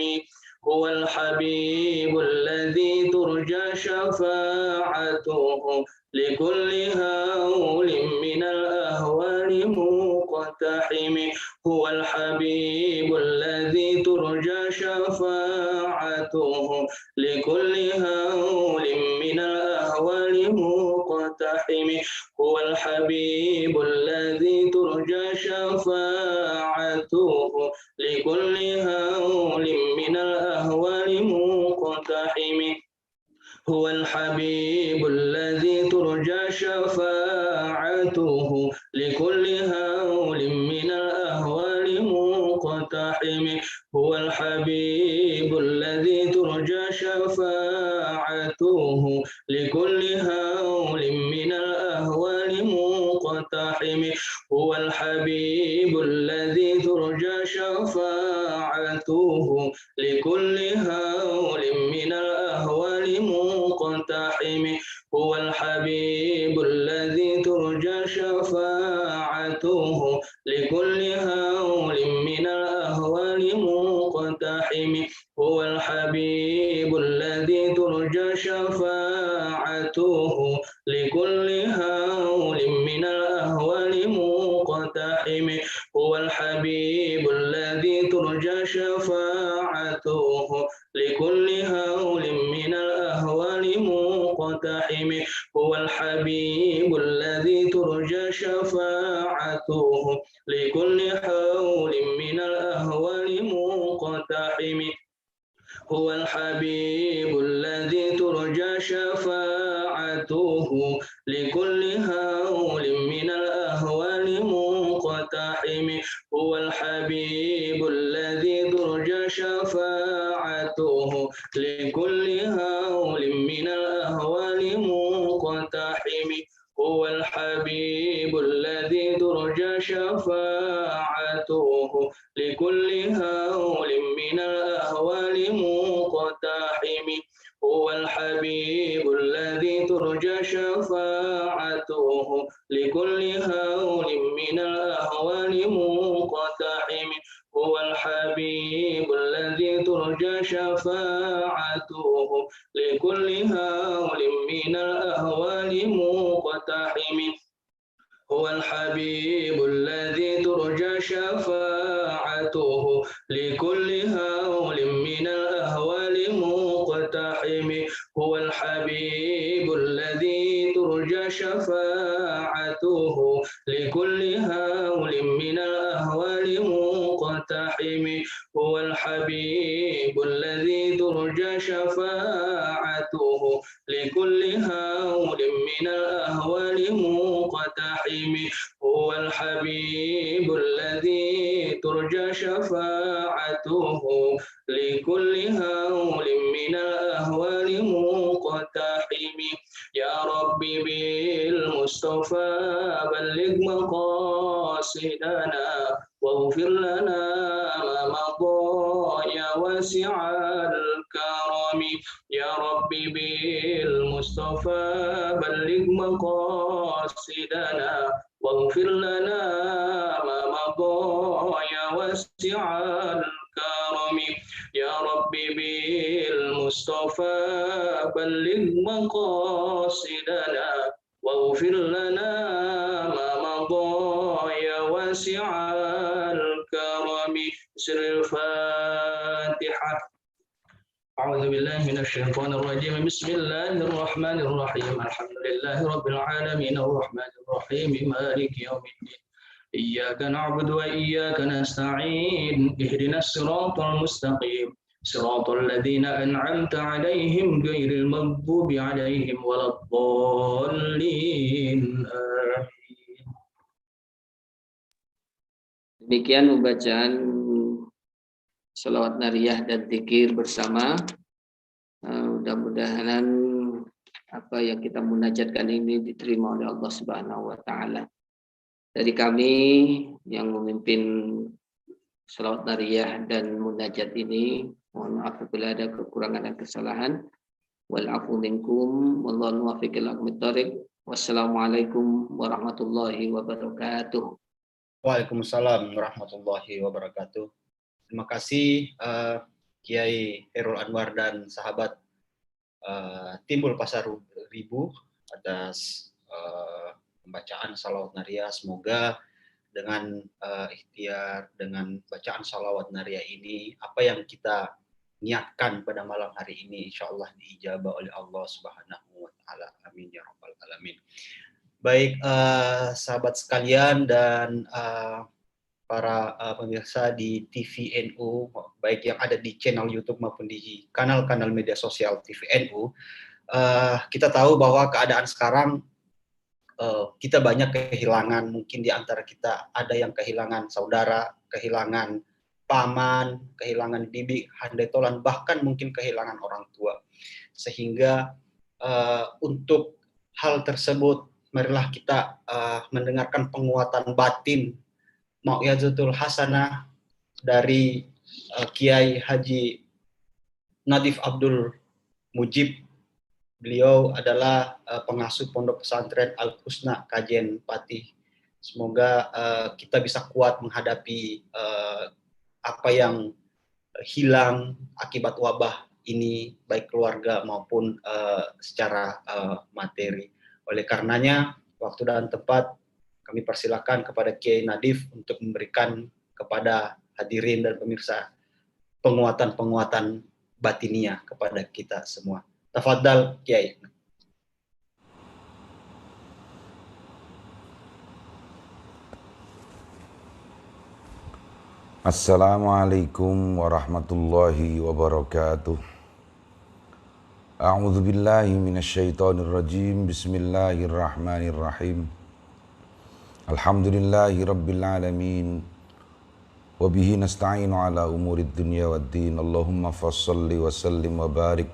هو الحبيب الذي ترجى شفاعته لكل هول من الأهوال مقتحم هو الحبيب الذي ترجى شفاعته لكل هول من الأهوال مقتحم هو الحبيب الذي ترجى شفاعته لكل هول من الأهوال مقتحم هو الحبيب الذي ترجى شفاعته لكل هول من الأهوال مقتحم هو الحبيب الذي ترجى شفاعته لكل هول من الأهوال مقتحم هو الحبيب الذي ترجى شفاعته لكل هول من الأهوال مقتحم هو الحبيب الذي ترجى شفاعته لكل هول من الأهوال مقتحم هو الحبيب الذي ترجى شفاعته لكل هول من الأهوال مقتحم هو الحبيب الذي ترجى شفاعته لكل هول من الأهوال مقتحم هو الحبيب الذي ترجى شفاعته لكل هول من الأهوال مقتحم هو الحبيب الذي ترجى شفاعته لكل هول من الأهوال مقتحم هو الحبيب الذي ترجى شفاعته لكل هول من الأهوال مقتحم هو الحبيب الذي ترجى شفاعته لكل هول من المقتحم هو الحبيب الذي ترجى شفاعته لكل هول من الأهوال مقتحم هو الحبيب الذي ترجى شفاعته لكل هول من الأهوال مقتحم هو الحبيب الذي ترجى شفاعته لكل هول من الأهوال مقتحم هو الحبيب الذي ترجى شفاعته لكل هول من الأهوال مقتحم هو الحبيب الذي ترجى شفاعته لكل هول من الأهوال مقتحم هو الحبيب الذي ترجى شفاعته لكل هول من الأهوال مقتحم يا ربي بالمصطفى بلغ مقاصدنا واغفر لنا ما مضى يا واسع الكرم يا ربي بالمصطفى بلغ مقاصدنا واغفر لنا ما مضى يا واسع الكرم يا ربي بالمصطفى بلغ مقاصدنا واغفر لنا ما مضى يا واسع الكرم سر الفاتحة أعوذ بالله من الشيطان الرجيم بسم الله الرحمن الرحيم الحمد لله رب العالمين الرحمن الرحيم مالك يوم الدين إياك نعبد وإياك نستعين اهدنا الصراط المستقيم صراط الذين أنعمت عليهم غير المغضوب عليهم ولا الضالين آمين. Demikian pembacaan salawat nariyah dan dzikir bersama. Mudah-mudahan apa yang kita munajatkan ini diterima oleh Allah Subhanahu wa taala. Dari kami yang memimpin salawat nariyah dan munajat ini, mohon maaf apabila ada kekurangan dan kesalahan. Wal afu minkum wallahu muwaffiq ila aqwamit thoriq. Wassalamualaikum warahmatullahi wabarakatuh. Waalaikumsalam warahmatullahi wabarakatuh. Terima kasih Kiai Khairul Anwar dan sahabat Timbul Pasar Ribu atas pembacaan salawat nariyah. Semoga dengan ikhtiar, dengan bacaan salawat nariyah ini, apa yang kita niatkan pada malam hari ini insya Allah diijabah oleh Allah Subhanahu wa taala. Amin ya rabbal alamin. Baik sahabat sekalian dan para pemirsa di TVNU, baik yang ada di channel YouTube maupun di kanal-kanal media sosial TVNU, kita tahu bahwa keadaan sekarang kita banyak kehilangan. Mungkin di antara kita ada yang kehilangan saudara, kehilangan paman, kehilangan bibi, handai tolan, bahkan mungkin kehilangan orang tua. Sehingga untuk hal tersebut, marilah kita mendengarkan penguatan batin Mau'izatul Hasanah dari Kiai Haji Nadif Abdul Mujib. Beliau adalah pengasuh Pondok Pesantren Al-Husna Kajen Pati. Semoga kita bisa kuat menghadapi apa yang hilang akibat wabah ini, baik keluarga maupun secara materi. Oleh karenanya, waktu dan tempat kami persilakan kepada Kiai Nadif untuk memberikan kepada hadirin dan pemirsa penguatan-penguatan batiniah kepada kita semua. Tafadhal Kiai. Assalamualaikum warahmatullahi wabarakatuh. A'udzu billahi minasyaitonir rajim. Bismillahirrahmanirrahim. Alhamdulillahi rabbil alamin. Wa bihi nasta'inu ala umurid dunya waddin. Allahumma fassalli wa sallim wa barik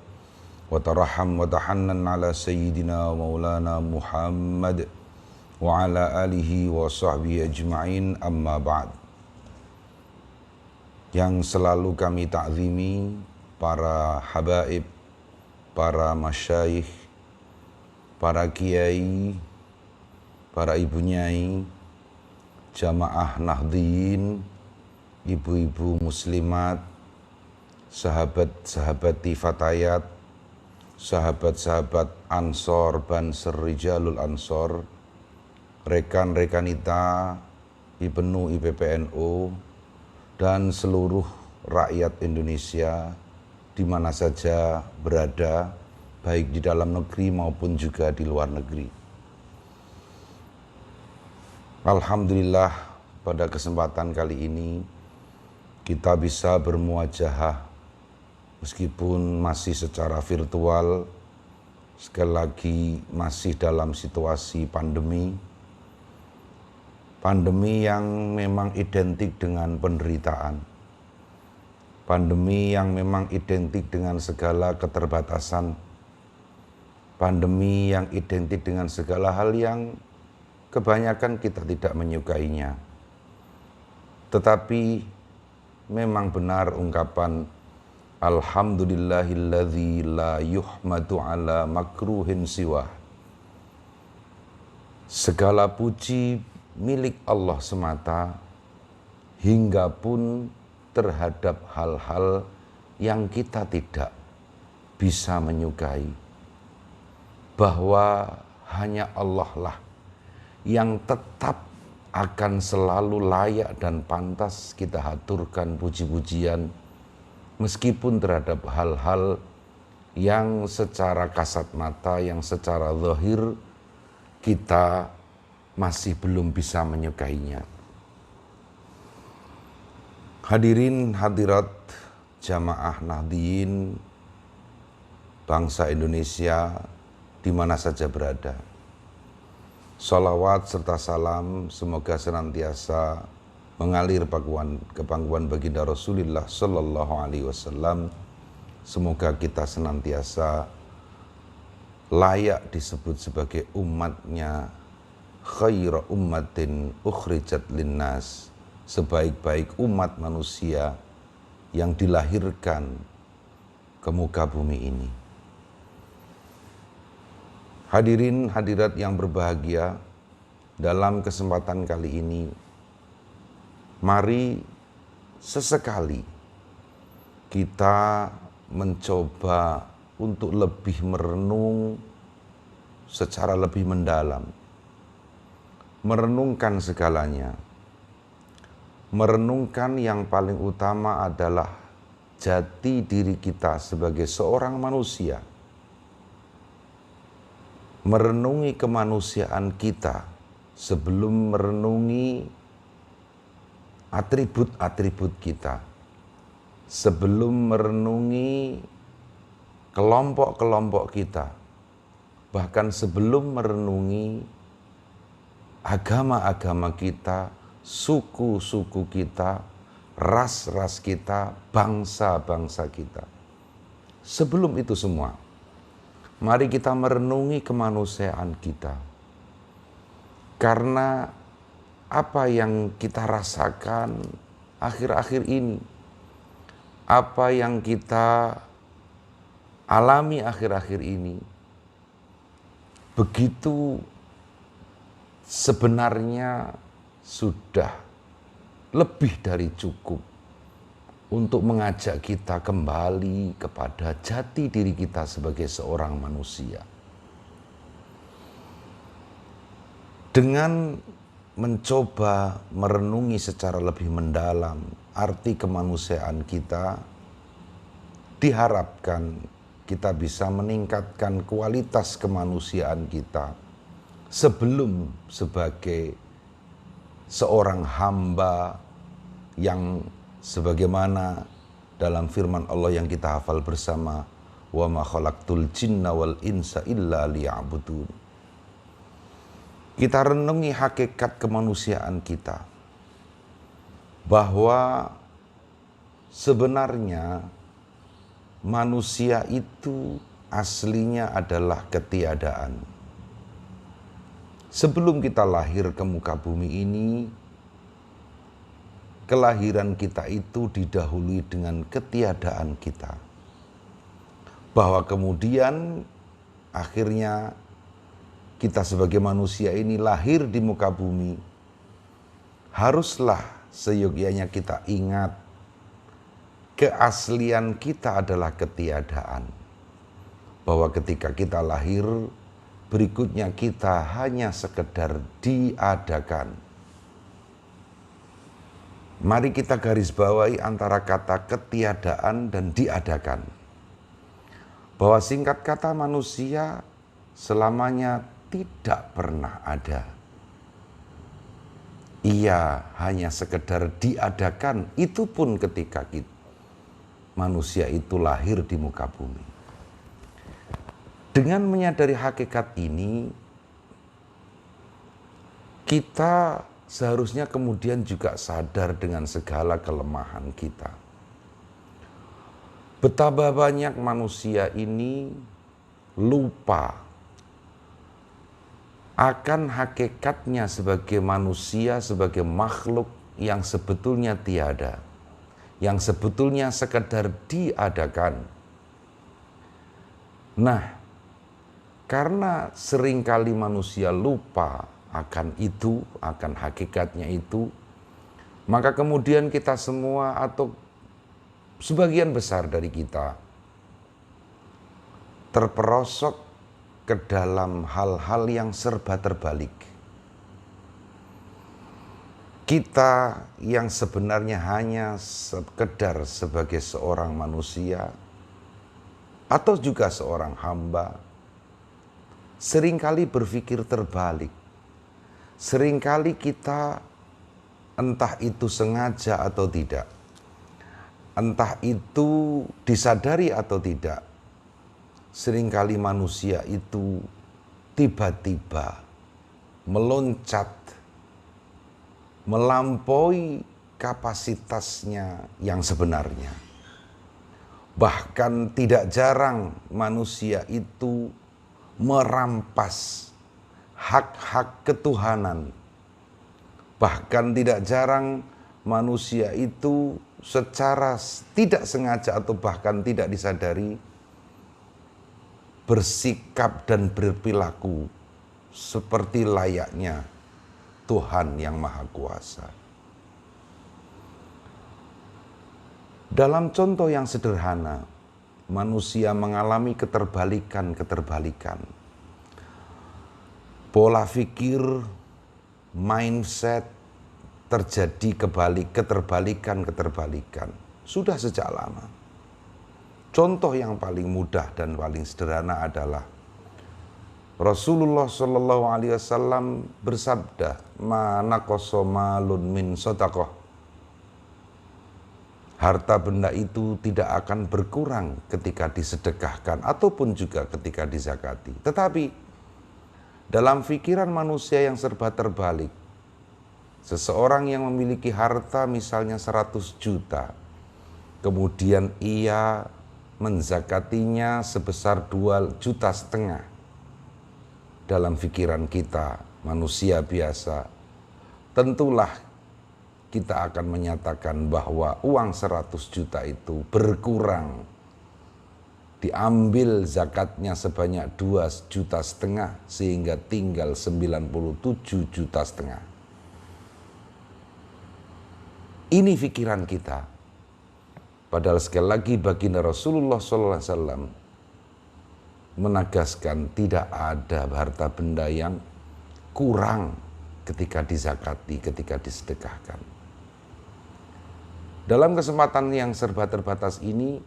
wa tarahham wa tahannan ala sayyidina wa maulana Muhammad wa ala alihi wa sahbihi ajma'in, amma ba'd. Yang selalu kami ta'zimi para habaib, para masyayikh, para kiai, para ibu nyai, jamaah Nahdliyin, ibu-ibu muslimat, sahabat-sahabati fatayat, sahabat-sahabat Ansor, Banser, Rijalul Ansor, rekan-rekan kita, IPNU, IPPNU, dan seluruh rakyat Indonesia di mana saja berada, baik di dalam negeri maupun juga di luar negeri. Alhamdulillah, pada kesempatan kali ini kita bisa bermuajahah meskipun masih secara virtual, sekali lagi masih dalam situasi pandemi. Pandemi yang memang identik dengan penderitaan. Pandemi yang memang identik dengan segala keterbatasan. Pandemi yang identik dengan segala hal yang kebanyakan kita tidak menyukainya. Tetapi memang benar ungkapan Alhamdulillahilladzi la yuhmadu ala makruhin siwah. Segala puji milik Allah semata, hingga pun terhadap hal-hal yang kita tidak bisa menyukai. Bahwa hanya Allah lah yang tetap akan selalu layak dan pantas kita haturkan puji-pujian, meskipun terhadap hal-hal yang secara kasat mata, yang secara zahir kita masih belum bisa menyukainya. Hadirin hadirat jamaah Nahdliyin bangsa Indonesia di mana saja berada. Salawat serta salam semoga senantiasa mengalir ke pangkuan baginda Rasulullah Sallallahu Alaihi Wasallam. Semoga kita senantiasa layak disebut sebagai umatnya, khaira ummatin ukhrijat linnas, sebaik-baik umat manusia yang dilahirkan ke muka bumi ini. Hadirin hadirat yang berbahagia, dalam kesempatan kali ini mari sesekali kita mencoba untuk lebih merenung secara lebih mendalam, merenungkan segalanya. Merenungkan yang paling utama adalah jati diri kita sebagai seorang manusia. Merenungi kemanusiaan kita sebelum merenungi atribut-atribut kita. Sebelum merenungi kelompok-kelompok kita. Bahkan sebelum merenungi agama-agama kita, suku-suku kita, ras-ras kita, bangsa-bangsa kita. Sebelum itu semua, mari kita merenungi kemanusiaan kita. Karena apa yang kita rasakan akhir-akhir ini, apa yang kita alami akhir-akhir ini, begitu sebenarnya sudah lebih dari cukup untuk mengajak kita kembali kepada jati diri kita sebagai seorang manusia. Dengan mencoba merenungi secara lebih mendalam arti kemanusiaan kita, diharapkan kita bisa meningkatkan kualitas kemanusiaan kita sebelum sebagai seorang hamba yang sebagaimana dalam firman Allah yang kita hafal bersama, wa ma khalaqtul jinna wal insa illa liya'budun. Kita renungi hakikat kemanusiaan kita, bahwa sebenarnya manusia itu aslinya adalah ketiadaan. Sebelum kita lahir ke muka bumi ini, kelahiran kita itu didahului dengan ketiadaan kita. bahwa kemudian akhirnya kita sebagai manusia ini lahir di muka bumi, haruslah seyogyanya kita ingat keaslian kita adalah ketiadaan. Bahwa ketika kita lahir, berikutnya kita hanya sekedar diadakan. Mari kita garis bawahi antara kata ketiadaan dan diadakan. Bahwa singkat kata manusia selamanya tidak pernah ada. Ia hanya sekedar diadakan, itu pun ketika manusia itu lahir di muka bumi. Dengan menyadari hakikat ini, kita seharusnya kemudian juga sadar dengan segala kelemahan kita. Betapa banyak manusia ini lupa akan hakikatnya sebagai manusia, sebagai makhluk yang sebetulnya tiada, yang sebetulnya sekedar diadakan. Nah, karena seringkali manusia lupa akan itu, akan hakikatnya itu, maka kemudian kita semua atau sebagian besar dari kita terperosok ke dalam hal-hal yang serba terbalik. Kita yang sebenarnya hanya sekedar sebagai seorang manusia atau juga seorang hamba, seringkali berpikir terbalik. Seringkali kita entah itu sengaja atau tidak, entah itu disadari atau tidak, seringkali manusia itu tiba-tiba meloncat, melampaui kapasitasnya yang sebenarnya. Bahkan tidak jarang manusia itu merampas hak-hak ketuhanan. Bahkan tidak jarang manusia itu secara tidak sengaja atau bahkan tidak disadari bersikap dan berperilaku seperti layaknya Tuhan yang Maha Kuasa. Dalam contoh yang sederhana, manusia mengalami keterbalikan-keterbalikan. Pola pikir, mindset terjadi keterbalikan-keterbalikan. Sudah sejak lama. Contoh yang paling mudah dan paling sederhana adalah Rasulullah SAW bersabda, "Ma naqasa malun min shadaqah." Harta benda itu tidak akan berkurang ketika disedekahkan ataupun juga ketika dizakati. Tetapi dalam pikiran manusia yang serba terbalik, seseorang yang memiliki harta misalnya 100 juta, kemudian ia menzakatinya sebesar 2,5 juta. Dalam pikiran kita, manusia biasa, tentulah kita akan menyatakan bahwa uang 100 juta itu berkurang. Diambil zakatnya sebanyak 2,5 juta sehingga tinggal 97,5 juta. Ini pikiran kita. Padahal sekali lagi baginda Rasulullah SAW menegaskan tidak ada harta benda yang kurang ketika dizakati, ketika disedekahkan. Dalam kesempatan yang serba terbatas ini,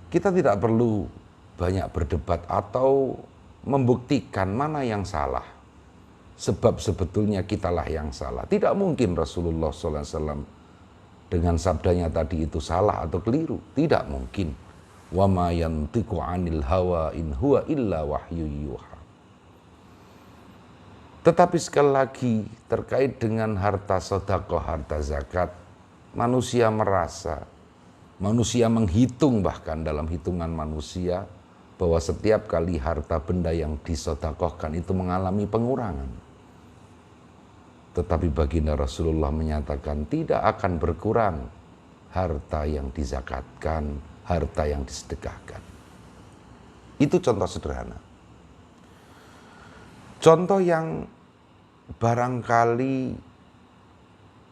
kita tidak perlu banyak berdebat atau membuktikan mana yang salah. Sebab sebetulnya kitalah yang salah. Tidak mungkin Rasulullah SAW dengan sabdanya tadi itu salah atau keliru. Tidak mungkin. Wa ma yantiqu 'anil hawa in huwa illa wahyu yuha. Tetapi sekali lagi terkait dengan harta sedekah, harta zakat, manusia merasa, manusia menghitung, bahkan dalam hitungan manusia, bahwa setiap kali harta benda yang disedekahkan itu mengalami pengurangan. Tetapi baginda Rasulullah menyatakan tidak akan berkurang harta yang dizakatkan, harta yang disedekahkan. Itu contoh sederhana. Contoh yang barangkali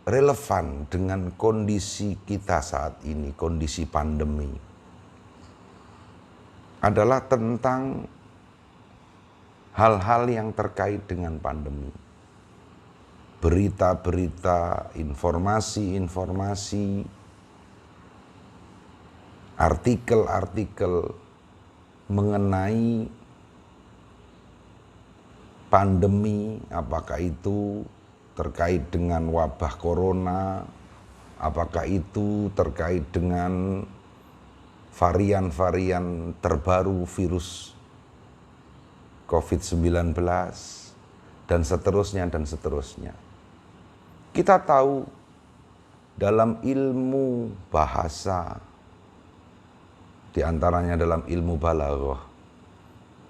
relevan dengan kondisi kita saat ini, kondisi pandemi, adalah tentang hal-hal yang terkait dengan pandemi. Berita-berita, informasi-informasi, artikel-artikel mengenai pandemi, apakah itu terkait dengan wabah corona, apakah itu terkait dengan varian-varian terbaru virus COVID-19, dan seterusnya, dan seterusnya. Kita tahu dalam ilmu bahasa, di antaranya dalam ilmu balaghah,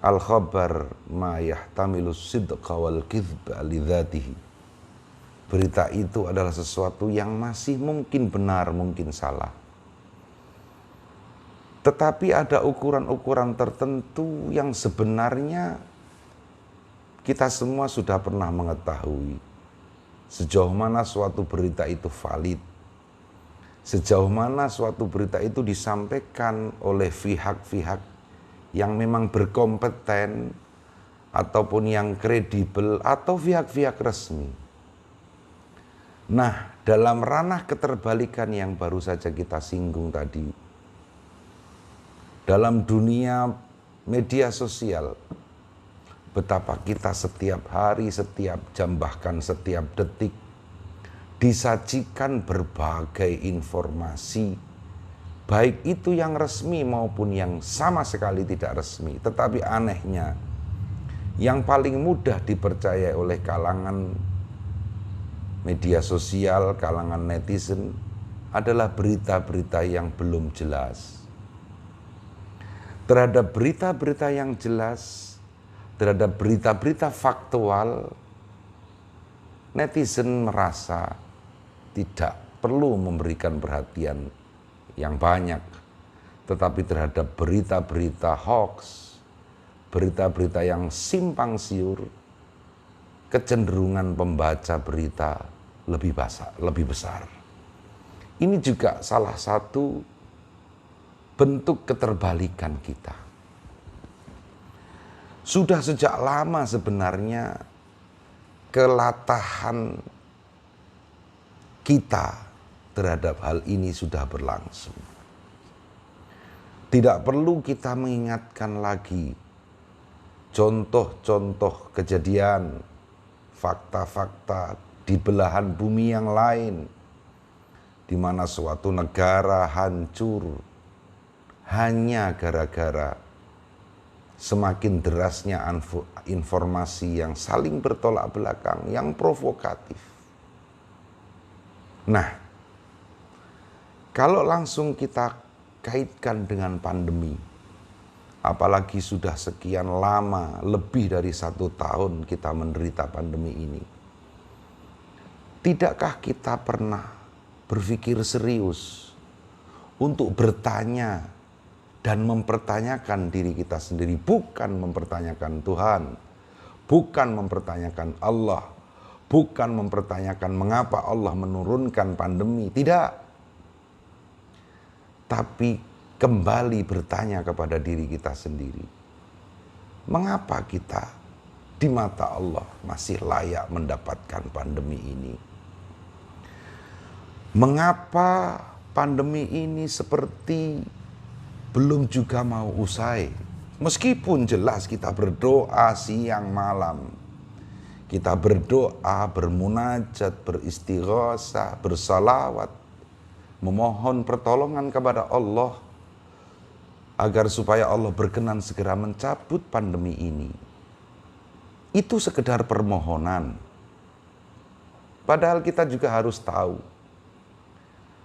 al-khabar ma yahtamilu sidqa wal kidhba lidzatihi. Berita itu adalah sesuatu yang masih mungkin benar, mungkin salah. Tetapi ada ukuran-ukuran tertentu yang sebenarnya kita semua sudah pernah mengetahui sejauh mana suatu berita itu valid, sejauh mana suatu berita itu disampaikan oleh pihak-pihak yang memang berkompeten ataupun yang kredibel atau pihak-pihak resmi. Nah, dalam ranah keterbalikan yang baru saja kita singgung tadi, dalam dunia media sosial, betapa kita setiap hari, setiap jam, bahkan setiap detik disajikan berbagai informasi, baik itu yang resmi maupun yang sama sekali tidak resmi. Tetapi anehnya, yang paling mudah dipercaya oleh kalangan media sosial, kalangan netizen, adalah berita-berita yang belum jelas. Terhadap berita-berita yang jelas, terhadap berita-berita faktual, netizen merasa tidak perlu memberikan perhatian yang banyak. Tetapi terhadap berita-berita hoax, berita-berita yang simpang siur, kecenderungan pembaca berita lebih besar. Ini juga salah satu bentuk keterbalikan kita. Sudah sejak lama sebenarnya kelatahan kita terhadap hal ini sudah berlangsung. Tidak perlu kita mengingatkan lagi contoh-contoh kejadian, fakta-fakta di belahan bumi yang lain, di mana suatu negara hancur hanya gara-gara semakin derasnya informasi yang saling bertolak belakang, yang provokatif. Nah, kalau langsung kita kaitkan dengan pandemi, apalagi sudah sekian lama, lebih dari 1 tahun kita menderita pandemi ini, tidakkah kita pernah berpikir serius untuk bertanya dan mempertanyakan diri kita sendiri, bukan mempertanyakan Tuhan, bukan mempertanyakan Allah, bukan mempertanyakan mengapa Allah menurunkan pandemi, tidak. Tapi kembali bertanya kepada diri kita sendiri, mengapa kita di mata Allah masih layak mendapatkan pandemi ini? Mengapa pandemi ini seperti belum juga mau usai? Meskipun jelas kita berdoa siang malam, kita berdoa, bermunajat, beristighosah, bersalawat, memohon pertolongan kepada Allah agar supaya Allah berkenan segera mencabut pandemi ini. Itu sekedar permohonan. Padahal kita juga harus tahu,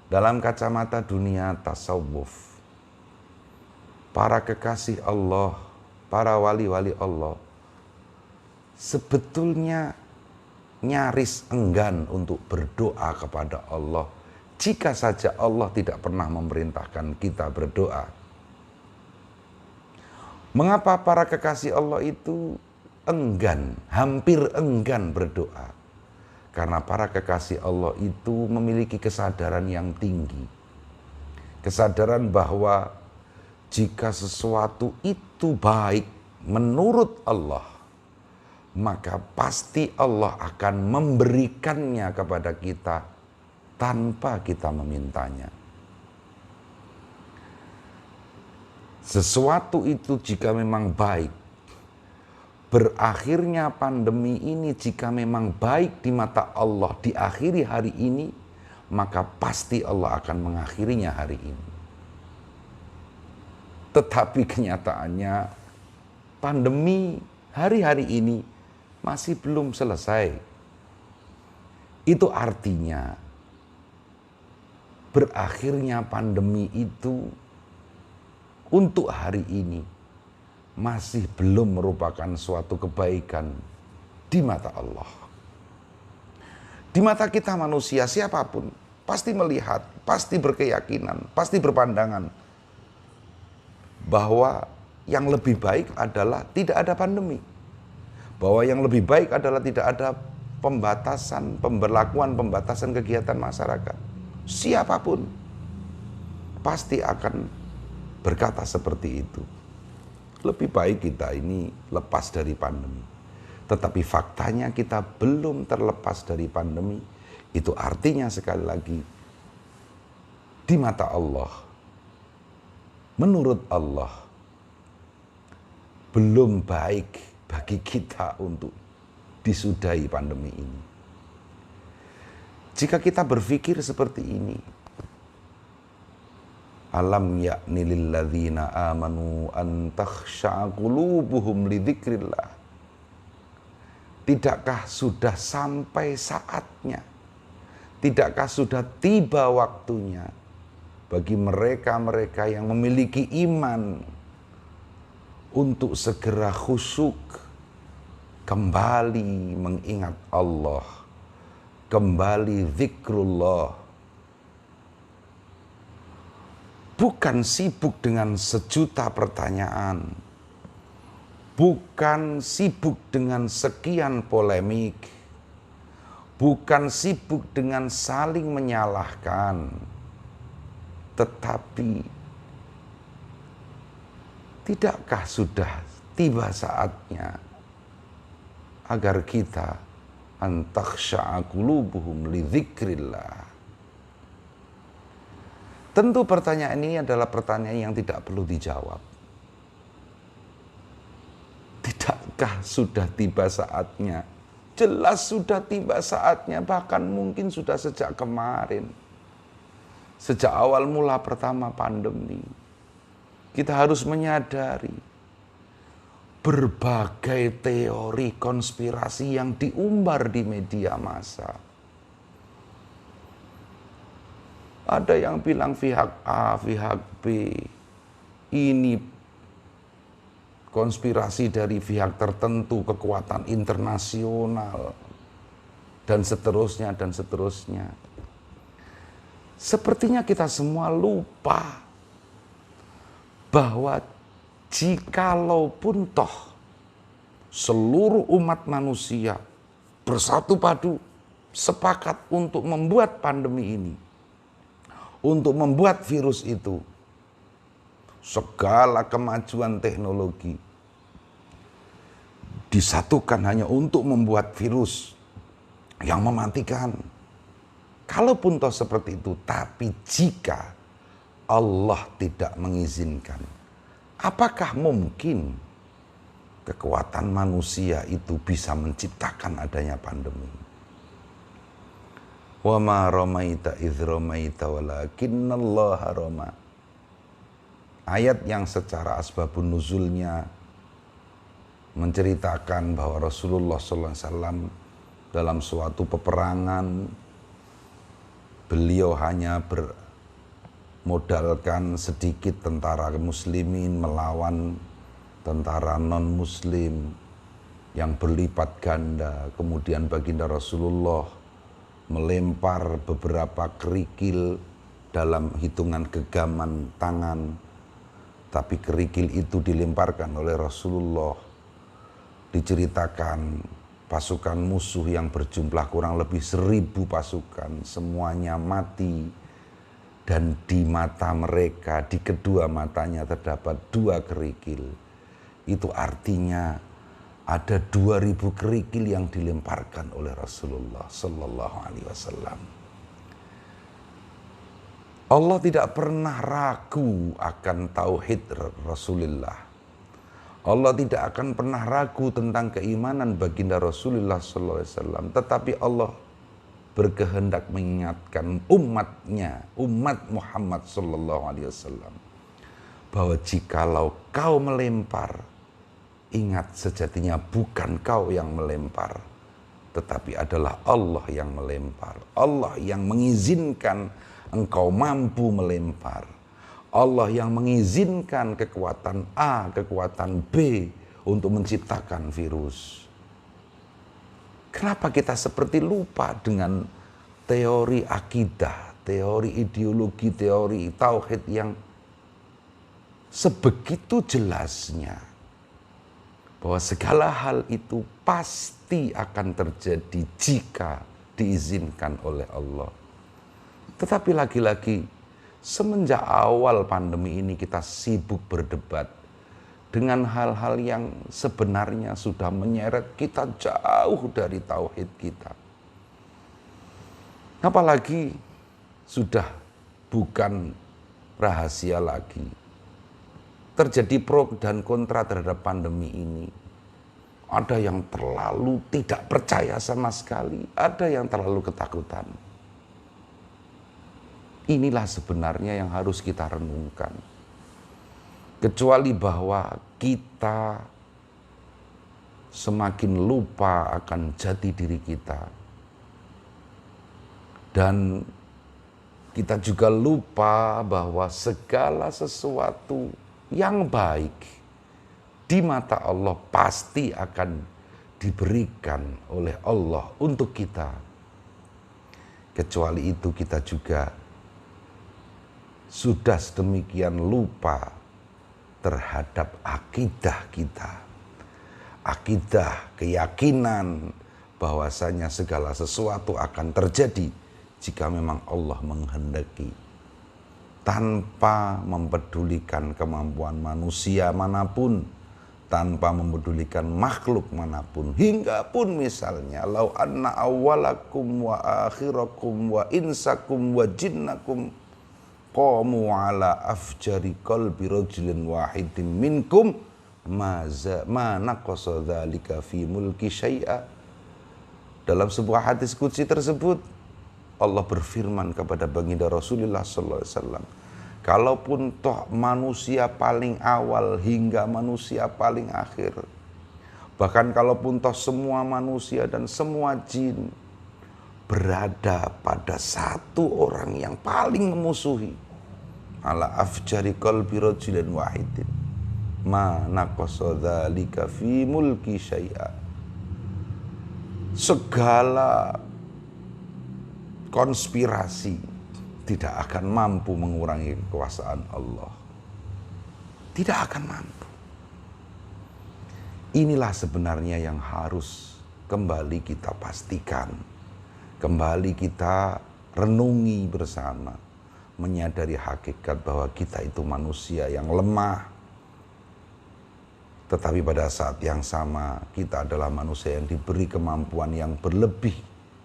dalam kacamata dunia tasawuf, para kekasih Allah, para wali-wali Allah, sebetulnya nyaris enggan untuk berdoa kepada Allah jika saja Allah tidak pernah memerintahkan kita berdoa. Mengapa para kekasih Allah itu enggan, hampir enggan berdoa? Karena para kekasih Allah itu memiliki kesadaran yang tinggi. Kesadaran bahwa jika sesuatu itu baik menurut Allah, maka pasti Allah akan memberikannya kepada kita tanpa kita memintanya. Sesuatu itu jika memang baik, berakhirnya pandemi ini jika memang baik di mata Allah diakhiri hari ini, maka pasti Allah akan mengakhirinya hari ini. Tetapi kenyataannya pandemi hari-hari ini masih belum selesai. Itu artinya berakhirnya pandemi itu untuk hari ini masih belum merupakan suatu kebaikan di mata Allah. Di mata kita manusia siapapun pasti melihat, pasti berkeyakinan, pasti berpandangan bahwa yang lebih baik adalah tidak ada pandemi. Bahwa yang lebih baik adalah tidak ada pembatasan, pembatasan kegiatan masyarakat. Siapapun pasti akan berkata seperti itu. Lebih baik kita ini lepas dari pandemi. Tetapi faktanya kita belum terlepas dari pandemi. Itu artinya sekali lagi, di mata Allah, menurut Allah, belum baik bagi kita untuk disudahi pandemi ini. Jika kita berpikir seperti ini, alam ya'ni lilladzina amanu an takhsha'a qulubuhum li dzikrillah. Tidakkah sudah sampai saatnya? Tidakkah sudah tiba waktunya bagi mereka-mereka yang memiliki iman untuk segera khusyuk, kembali mengingat Allah, kembali zikrullah. Bukan sibuk dengan sejuta pertanyaan, bukan sibuk dengan sekian polemik, bukan sibuk dengan saling menyalahkan, tetapi tidakkah sudah tiba saatnya agar kita an takhsha'a qulubuhum li dzikrillah. Tentu pertanyaan ini adalah pertanyaan yang tidak perlu dijawab. Tidakkah sudah tiba saatnya? Jelas sudah tiba saatnya, bahkan mungkin sudah sejak kemarin. Sejak awal mula pertama pandemi, kita harus menyadari berbagai teori konspirasi yang diumbar di media massa. Ada yang bilang pihak A, pihak B, ini konspirasi dari pihak tertentu, kekuatan internasional, dan seterusnya, dan seterusnya. Sepertinya kita semua lupa bahwa jikalaupun toh seluruh umat manusia bersatu padu, sepakat untuk membuat pandemi ini, untuk membuat virus itu, segala kemajuan teknologi disatukan hanya untuk membuat virus yang mematikan. Kalaupun toh seperti itu, tapi jika Allah tidak mengizinkan, apakah mungkin kekuatan manusia itu bisa menciptakan adanya pandemi? Wa ma ramaita idz ramaita walakinnallaha rama. Ayat yang secara asbabun nuzulnya menceritakan bahwa Rasulullah SAW dalam suatu peperangan, beliau hanya bermodalkan sedikit tentara muslimin melawan tentara non-muslim yang berlipat ganda. Kemudian baginda Rasulullah melempar beberapa kerikil dalam hitungan genggaman tangan, tapi kerikil itu dilemparkan oleh Rasulullah. Diceritakan pasukan musuh yang berjumlah kurang lebih 1000 pasukan, semuanya mati, dan di mata mereka, di kedua matanya terdapat 2 kerikil. Itu artinya ada 2000 kerikil yang dilemparkan oleh Rasulullah Sallallahu Alaihi Wasallam. Allah tidak pernah ragu akan tauhid Rasulullah. Allah tidak akan pernah ragu tentang keimanan baginda Rasulullah Sallallahu Alaihi Wasallam. Tetapi Allah berkehendak mengingatkan umatnya, umat Muhammad Sallallahu Alaihi Wasallam, bahwa jikalau kau melempar, ingat sejatinya bukan kau yang melempar, tetapi adalah Allah yang melempar. Allah yang mengizinkan engkau mampu melempar. Allah yang mengizinkan kekuatan A, kekuatan B untuk menciptakan virus. Kenapa kita seperti lupa dengan teori akidah, teori ideologi, teori tauhid yang sebegitu jelasnya bahwa segala hal itu pasti akan terjadi jika diizinkan oleh Allah. Tetapi lagi-lagi semenjak awal pandemi ini kita sibuk berdebat dengan hal-hal yang sebenarnya sudah menyeret kita jauh dari tauhid kita. Apalagi sudah bukan rahasia lagi. Terjadi pro dan kontra terhadap pandemi ini. Ada yang terlalu tidak percaya sama sekali, ada yang terlalu ketakutan. Inilah sebenarnya yang harus kita renungkan. Kecuali bahwa kita semakin lupa akan jati diri kita. Dan kita juga lupa bahwa segala sesuatu yang baik di mata Allah pasti akan diberikan oleh Allah untuk kita. Kecuali itu kita juga sudah sedemikian lupa terhadap akidah kita. Akidah, keyakinan bahwasanya segala sesuatu akan terjadi jika memang Allah menghendaki. Tanpa mempedulikan kemampuan manusia manapun, tanpa mempedulikan makhluk manapun, hingga pun misalnya lau anna awwalakum wa akhirakum wa insakum wa jinnakum qamu ala afjari qalbi rajulin wahidin minkum ma naqasa dzalika fi mulki syai'a. Dalam sebuah hadis qudsi tersebut Allah berfirman kepada baginda Rasulullah sallallahu alaihi wasallam, kalaupun toh manusia paling awal hingga manusia paling akhir, bahkan kalaupun toh semua manusia dan semua jin berada pada satu orang yang paling memusuhi, ala afjari qalbi rajulin wahidin ma naqasa dzalika fi mulki syai'a. Segala konspirasi tidak akan mampu mengurangi kekuasaan Allah. Tidak akan mampu. Inilah sebenarnya yang harus kembali kita pastikan. Kembali kita renungi bersama. Menyadari hakikat bahwa kita itu manusia yang lemah. Tetapi pada saat yang sama kita adalah manusia yang diberi kemampuan yang berlebih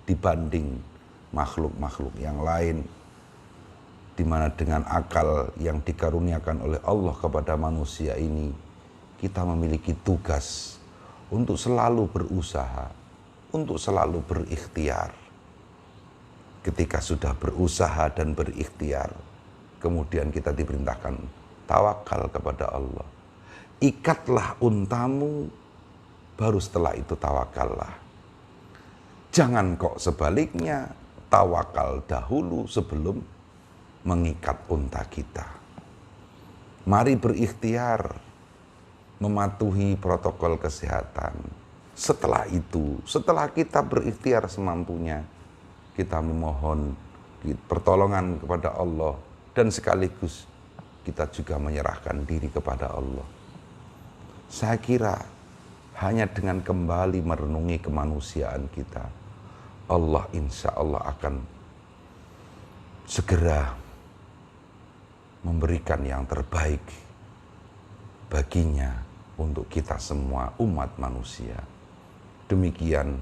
dibanding makhluk-makhluk yang lain, di mana dengan akal yang dikaruniakan oleh Allah kepada manusia ini, kita memiliki tugas untuk selalu berusaha, untuk selalu berikhtiar. Ketika sudah berusaha dan berikhtiar, kemudian kita diperintahkan tawakal kepada Allah. Ikatlah untamu, baru setelah itu tawakallah. Jangan kok sebaliknya, tawakal dahulu sebelum mengikat unta kita. Mari berikhtiar mematuhi protokol kesehatan. Setelah itu, setelah kita berikhtiar semampunya, kita memohon pertolongan kepada Allah, dan sekaligus kita juga menyerahkan diri kepada Allah. Saya kira hanya dengan kembali merenungi kemanusiaan kita, Allah insya Allah akan segera memberikan yang terbaik baginya untuk kita semua umat manusia. Demikian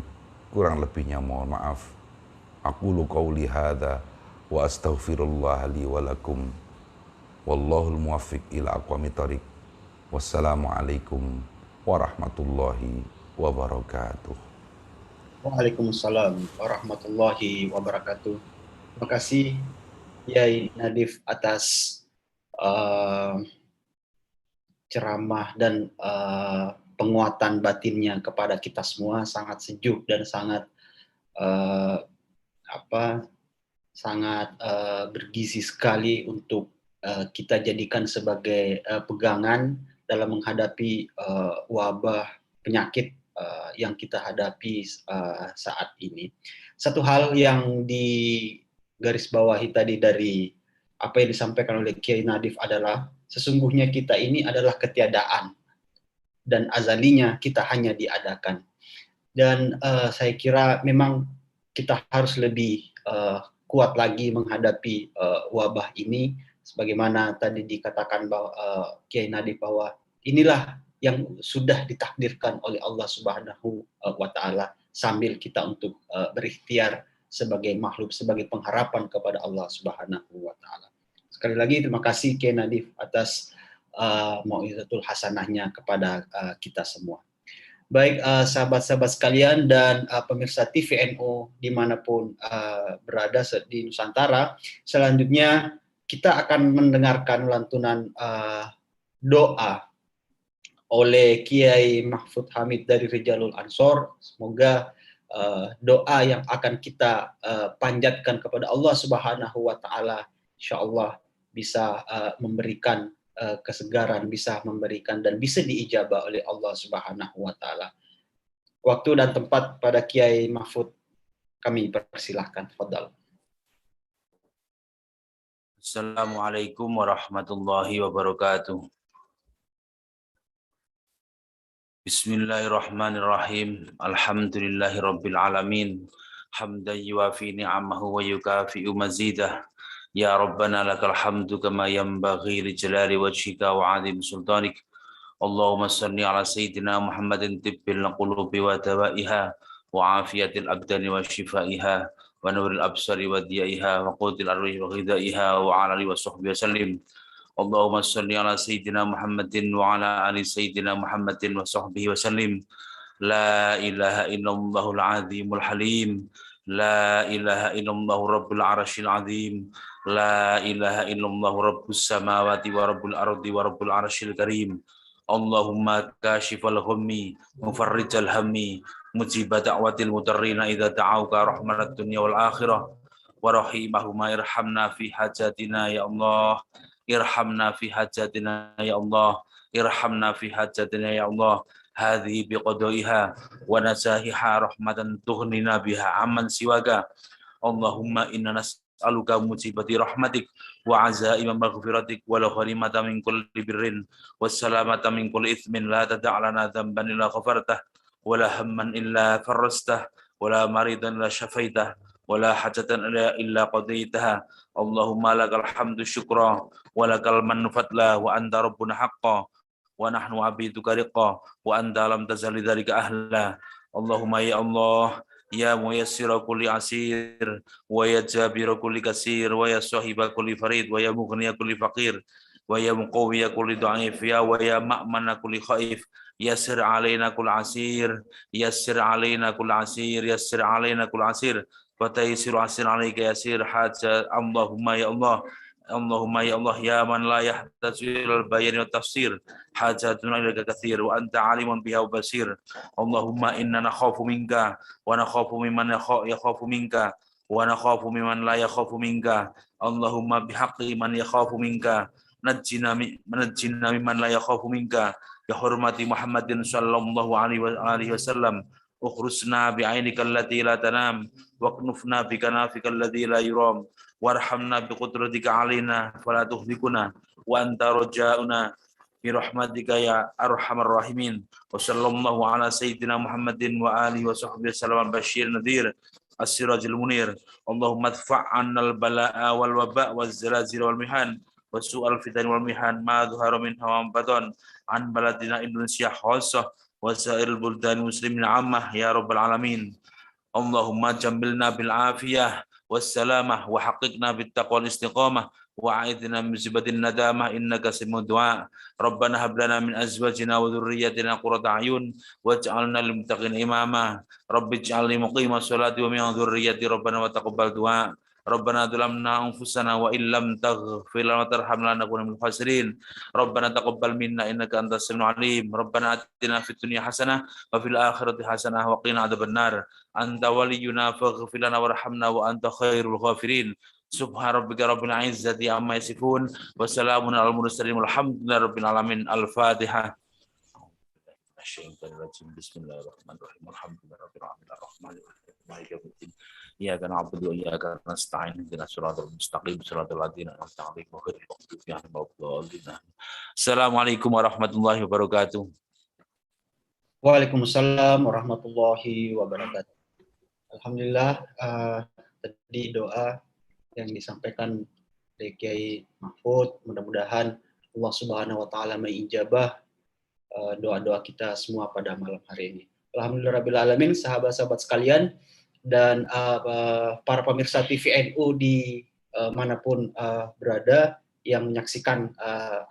kurang lebihnya mohon maaf. Aqulu qauli hadza wa astaghfirullah li wa lakum. Wallahul muwaffiq ila aqwamit thoriq. Wassalamualaikum warahmatullahi wabarakatuh. Waalaikumsalam warahmatullahi wabarakatuh. Terima kasih Yai Nadif atas ceramah dan penguatan batinnya kepada kita semua, sangat sejuk dan sangat bergizi sekali untuk kita jadikan sebagai pegangan dalam menghadapi wabah penyakit yang kita hadapi saat ini. Satu hal yang digarisbawahi tadi dari apa yang disampaikan oleh Kiai Nadif adalah sesungguhnya kita ini adalah ketiadaan dan azalinya kita hanya diadakan. Dan saya kira memang kita harus lebih kuat lagi menghadapi wabah ini, sebagaimana tadi dikatakan bahwa Kiai Nadif bahwa inilah yang sudah ditakdirkan oleh Allah Subhanahu wa Ta'ala, sambil kita untuk berikhtiar sebagai makhluk, sebagai pengharapan kepada Allah Subhanahu wa Ta'ala. Sekali lagi terima kasih Kiai Nadif atas mau'izatul hasanahnya kepada kita semua. Baik sahabat-sahabat sekalian dan pemirsa TVNO dimanapun berada di Nusantara, selanjutnya kita akan mendengarkan lantunan doa oleh Kiai Mahfud Hamid dari Rijalul Ansor. Semoga doa yang akan kita panjatkan kepada Allah Subhanahu wa Ta'ala insyaallah bisa memberikan kesegaran, bisa memberikan dan bisa diijabah oleh Allah Subhanahu wa Ta'ala. Waktu dan tempat pada Kiai Mahfud kami persilahkan. Fadhal. Assalamualaikum warahmatullahi wabarakatuh. Bismillahirrahmanirrahim. Alhamdulillahi rabbil alamin. Hamdan yuwafi ni'amahu wa yukafi'u mazidah. Ya Rabbana lakal hamdu kama yanbaghi li jalali wajhika wa 'azimi sultanik. Allahumma salli ala sayyidina Muhammadin tibbil qulubi wa dawaiha wa afiyatil abdani wa shifaiha wa nuril absari wa diyaiha wa qutil arwah wa ghidaiha wa ala alihi wa sahbihi wasallim. Allahumma salli ala sayyidina Muhammadin wa ala ali sayyidina Muhammadin wa sahbihi wasallim. La ilaha illallahul azimul halim. La ilaha illallah rabbul arsyil azim. La ilaha illallah rabbus samawati wa rabbul ardi wa rabbul arsyil karim. Allahumma kashifal ghammi mufarrijal hammi mujibah da'watil mudarrina idza da'auka rahmatad dunya wal akhirah wa rahimahuma irhamna fi hajatina ya Allah. Irhamna fi hajatina ya Allah. Irhamna fi hajatina ya Allah. Hadhi biqadaiha wa nasahiha rahmatan tughnina biha amman siwaka. Allahumma inna nas'aluka mujibati rahmatik wa azaima maghfiratik wa la ghanimata min kulli birrin wassalamata min kulli ithmin la tada'lana dhanban illa ghafartah wa la hamman illa farrastah wa la maridan illa syafaitah wa la hajatan illa qadaitaha. Allahumma lakal hamdu syukra wa lakal mannu fadla wa anta rabbuna haqqan wa nahnu abiduka riqa wa anta lam tazali dzalika ahla. Allahumma ya Allah ya muyassira kulli asir wa ya jabira kulli kasir wa ya sahiba kulli farid wa ya mughniya kulli faqir wa ya muqawwiya kulli dha'if ya wa ya ma'mana kulli khaif. Yassir alaina kull asir, yassir alaina kull asir, yassir alaina kull asir wa tayyisiru asir alaika yasir haja. Allahumma ya Allah, Allahumma ya Allah ya man la yahtaju ilal bayan wa tafsir hajatuna ilaika katsir wa anta alimun biha wa basir. Allahumma inna nakhafu minka wa nakhafu mimman yakhafu minka wa nakhafu mimman la yakhafu minka. Allahumma bihaqqi man yakhafu minka najjina mimman la yakhafu minka bi hurmati Muhammadin sallallahu alaihi wasallam ukhrusna bi'ainika allati la tanam waqnufna bikanafika alladhi la yuram warhamna biqudratika alaina fala tuhlikuna wa anta raja'una birahmatika ya arhamar rahimin. Wa sallallahu ala sayyidina Muhammadin wa alihi wa sahbihi sallam bashir nadhir as-sirajul munir. Allahumma adfa'anna al-bala'a wal waba' waz zalazil wal mihan wa su'al fitan wal mihan ma dhahara minha wa batan an baladina Indonesia khassah wa sa'iril buldan muslimin ammah ya rabbal alamin. Allahumma jambilna bil afiyah wassalamah wa haqiqna bit taqwa wal istiqamah wa a'idna min musibatin nadamah innaka sami'ud du'a. Rabbana hab lana min azwajina wa dhurriyyatina qurrata a'yun waj'alna lil muttaqina imama. Rabbi ij'alni muqimas sholati wa min dhurriyyati rabbana wa taqabbal du'a. Rabbana dzalamna anfusana wa illam taghfir lana wa tarhamna lanakunanna minal khasirin. Rabbana taqabbal minna innaka antas samiul alim. Rabbana atina fid dunya hasanah wa fil akhirati hasanah wa qina adzabannar. Anta waliyuna faghfir lana warhamna wa anta khairul ghafirin. Subhana rabbika rabbil izzati amma yasifun wa salamun alal mursalin walhamdulillahi rabbil alamin. Al-Fatihah. Bismillahirrahmanirrahim. Alhamdulillahi rabbil alamin. Arrahmanirrahim. Maliki yaumiddin. Iyyaka na'budu wa iyyaka nasta'in. Ihdinas siratal mustaqim. Siratal ladzina an'amta 'alaihim ghairil maghdubi 'alaihim waladdallin. Assalamualaikum warahmatullahi wabarakatuh. Waalaikumsalam warahmatullahi wabarakatuh. Alhamdulillah, tadi doa yang disampaikan dari Kiai Mahfud, mudah-mudahan Allah Subhanahu wa taala mengijabah doa-doa kita semua pada malam hari ini. Alhamdulillahirabbil alamin, sahabat-sahabat sekalian dan para pemirsa TVNU di manapun berada yang menyaksikan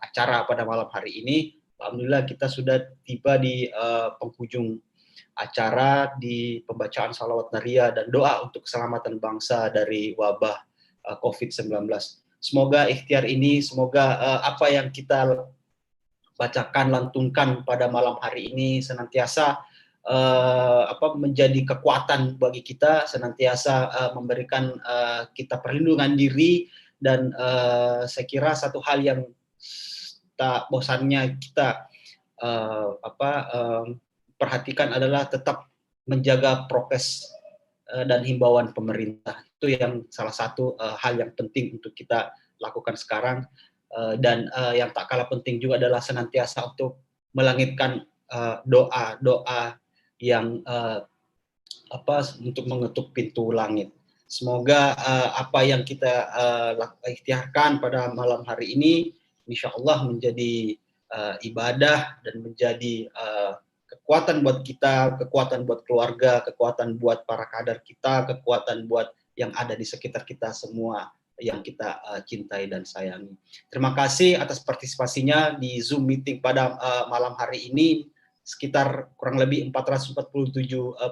acara pada malam hari ini. Alhamdulillah kita sudah tiba di penghujung acara di pembacaan salawat nariyah dan doa untuk keselamatan bangsa dari wabah COVID-19. Semoga ikhtiar ini, semoga apa yang kita bacakan, lantunkan pada malam hari ini senantiasa menjadi kekuatan bagi kita, senantiasa memberikan kita perlindungan diri, dan saya kira satu hal yang tak bosannya kita perhatikan adalah tetap menjaga prokes dan himbauan pemerintah. Itu yang salah satu hal yang penting untuk kita lakukan sekarang, dan yang tak kalah penting juga adalah senantiasa untuk melangitkan doa-doa yang untuk mengetuk pintu langit. Semoga apa yang kita ikhtiarkan pada malam hari ini insya Allah menjadi ibadah dan menjadi kekuatan buat kita, kekuatan buat keluarga, kekuatan buat para kader kita, kekuatan buat yang ada di sekitar kita semua yang kita cintai dan sayangi. Terima kasih atas partisipasinya di Zoom meeting pada malam hari ini. Sekitar kurang lebih 447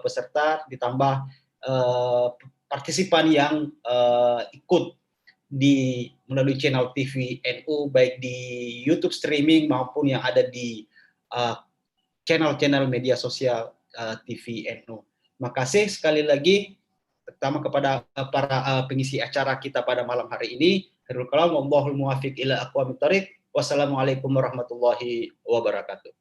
peserta ditambah partisipan yang ikut melalui channel TVNU baik di YouTube streaming maupun yang ada di channel-channel media sosial TVNU. Terima kasih sekali lagi pertama kepada para pengisi acara kita pada malam hari ini. Khairul kalam wallahul muwaffiq ila aqwamit thoriq. Wassalamualaikum warahmatullahi wabarakatuh.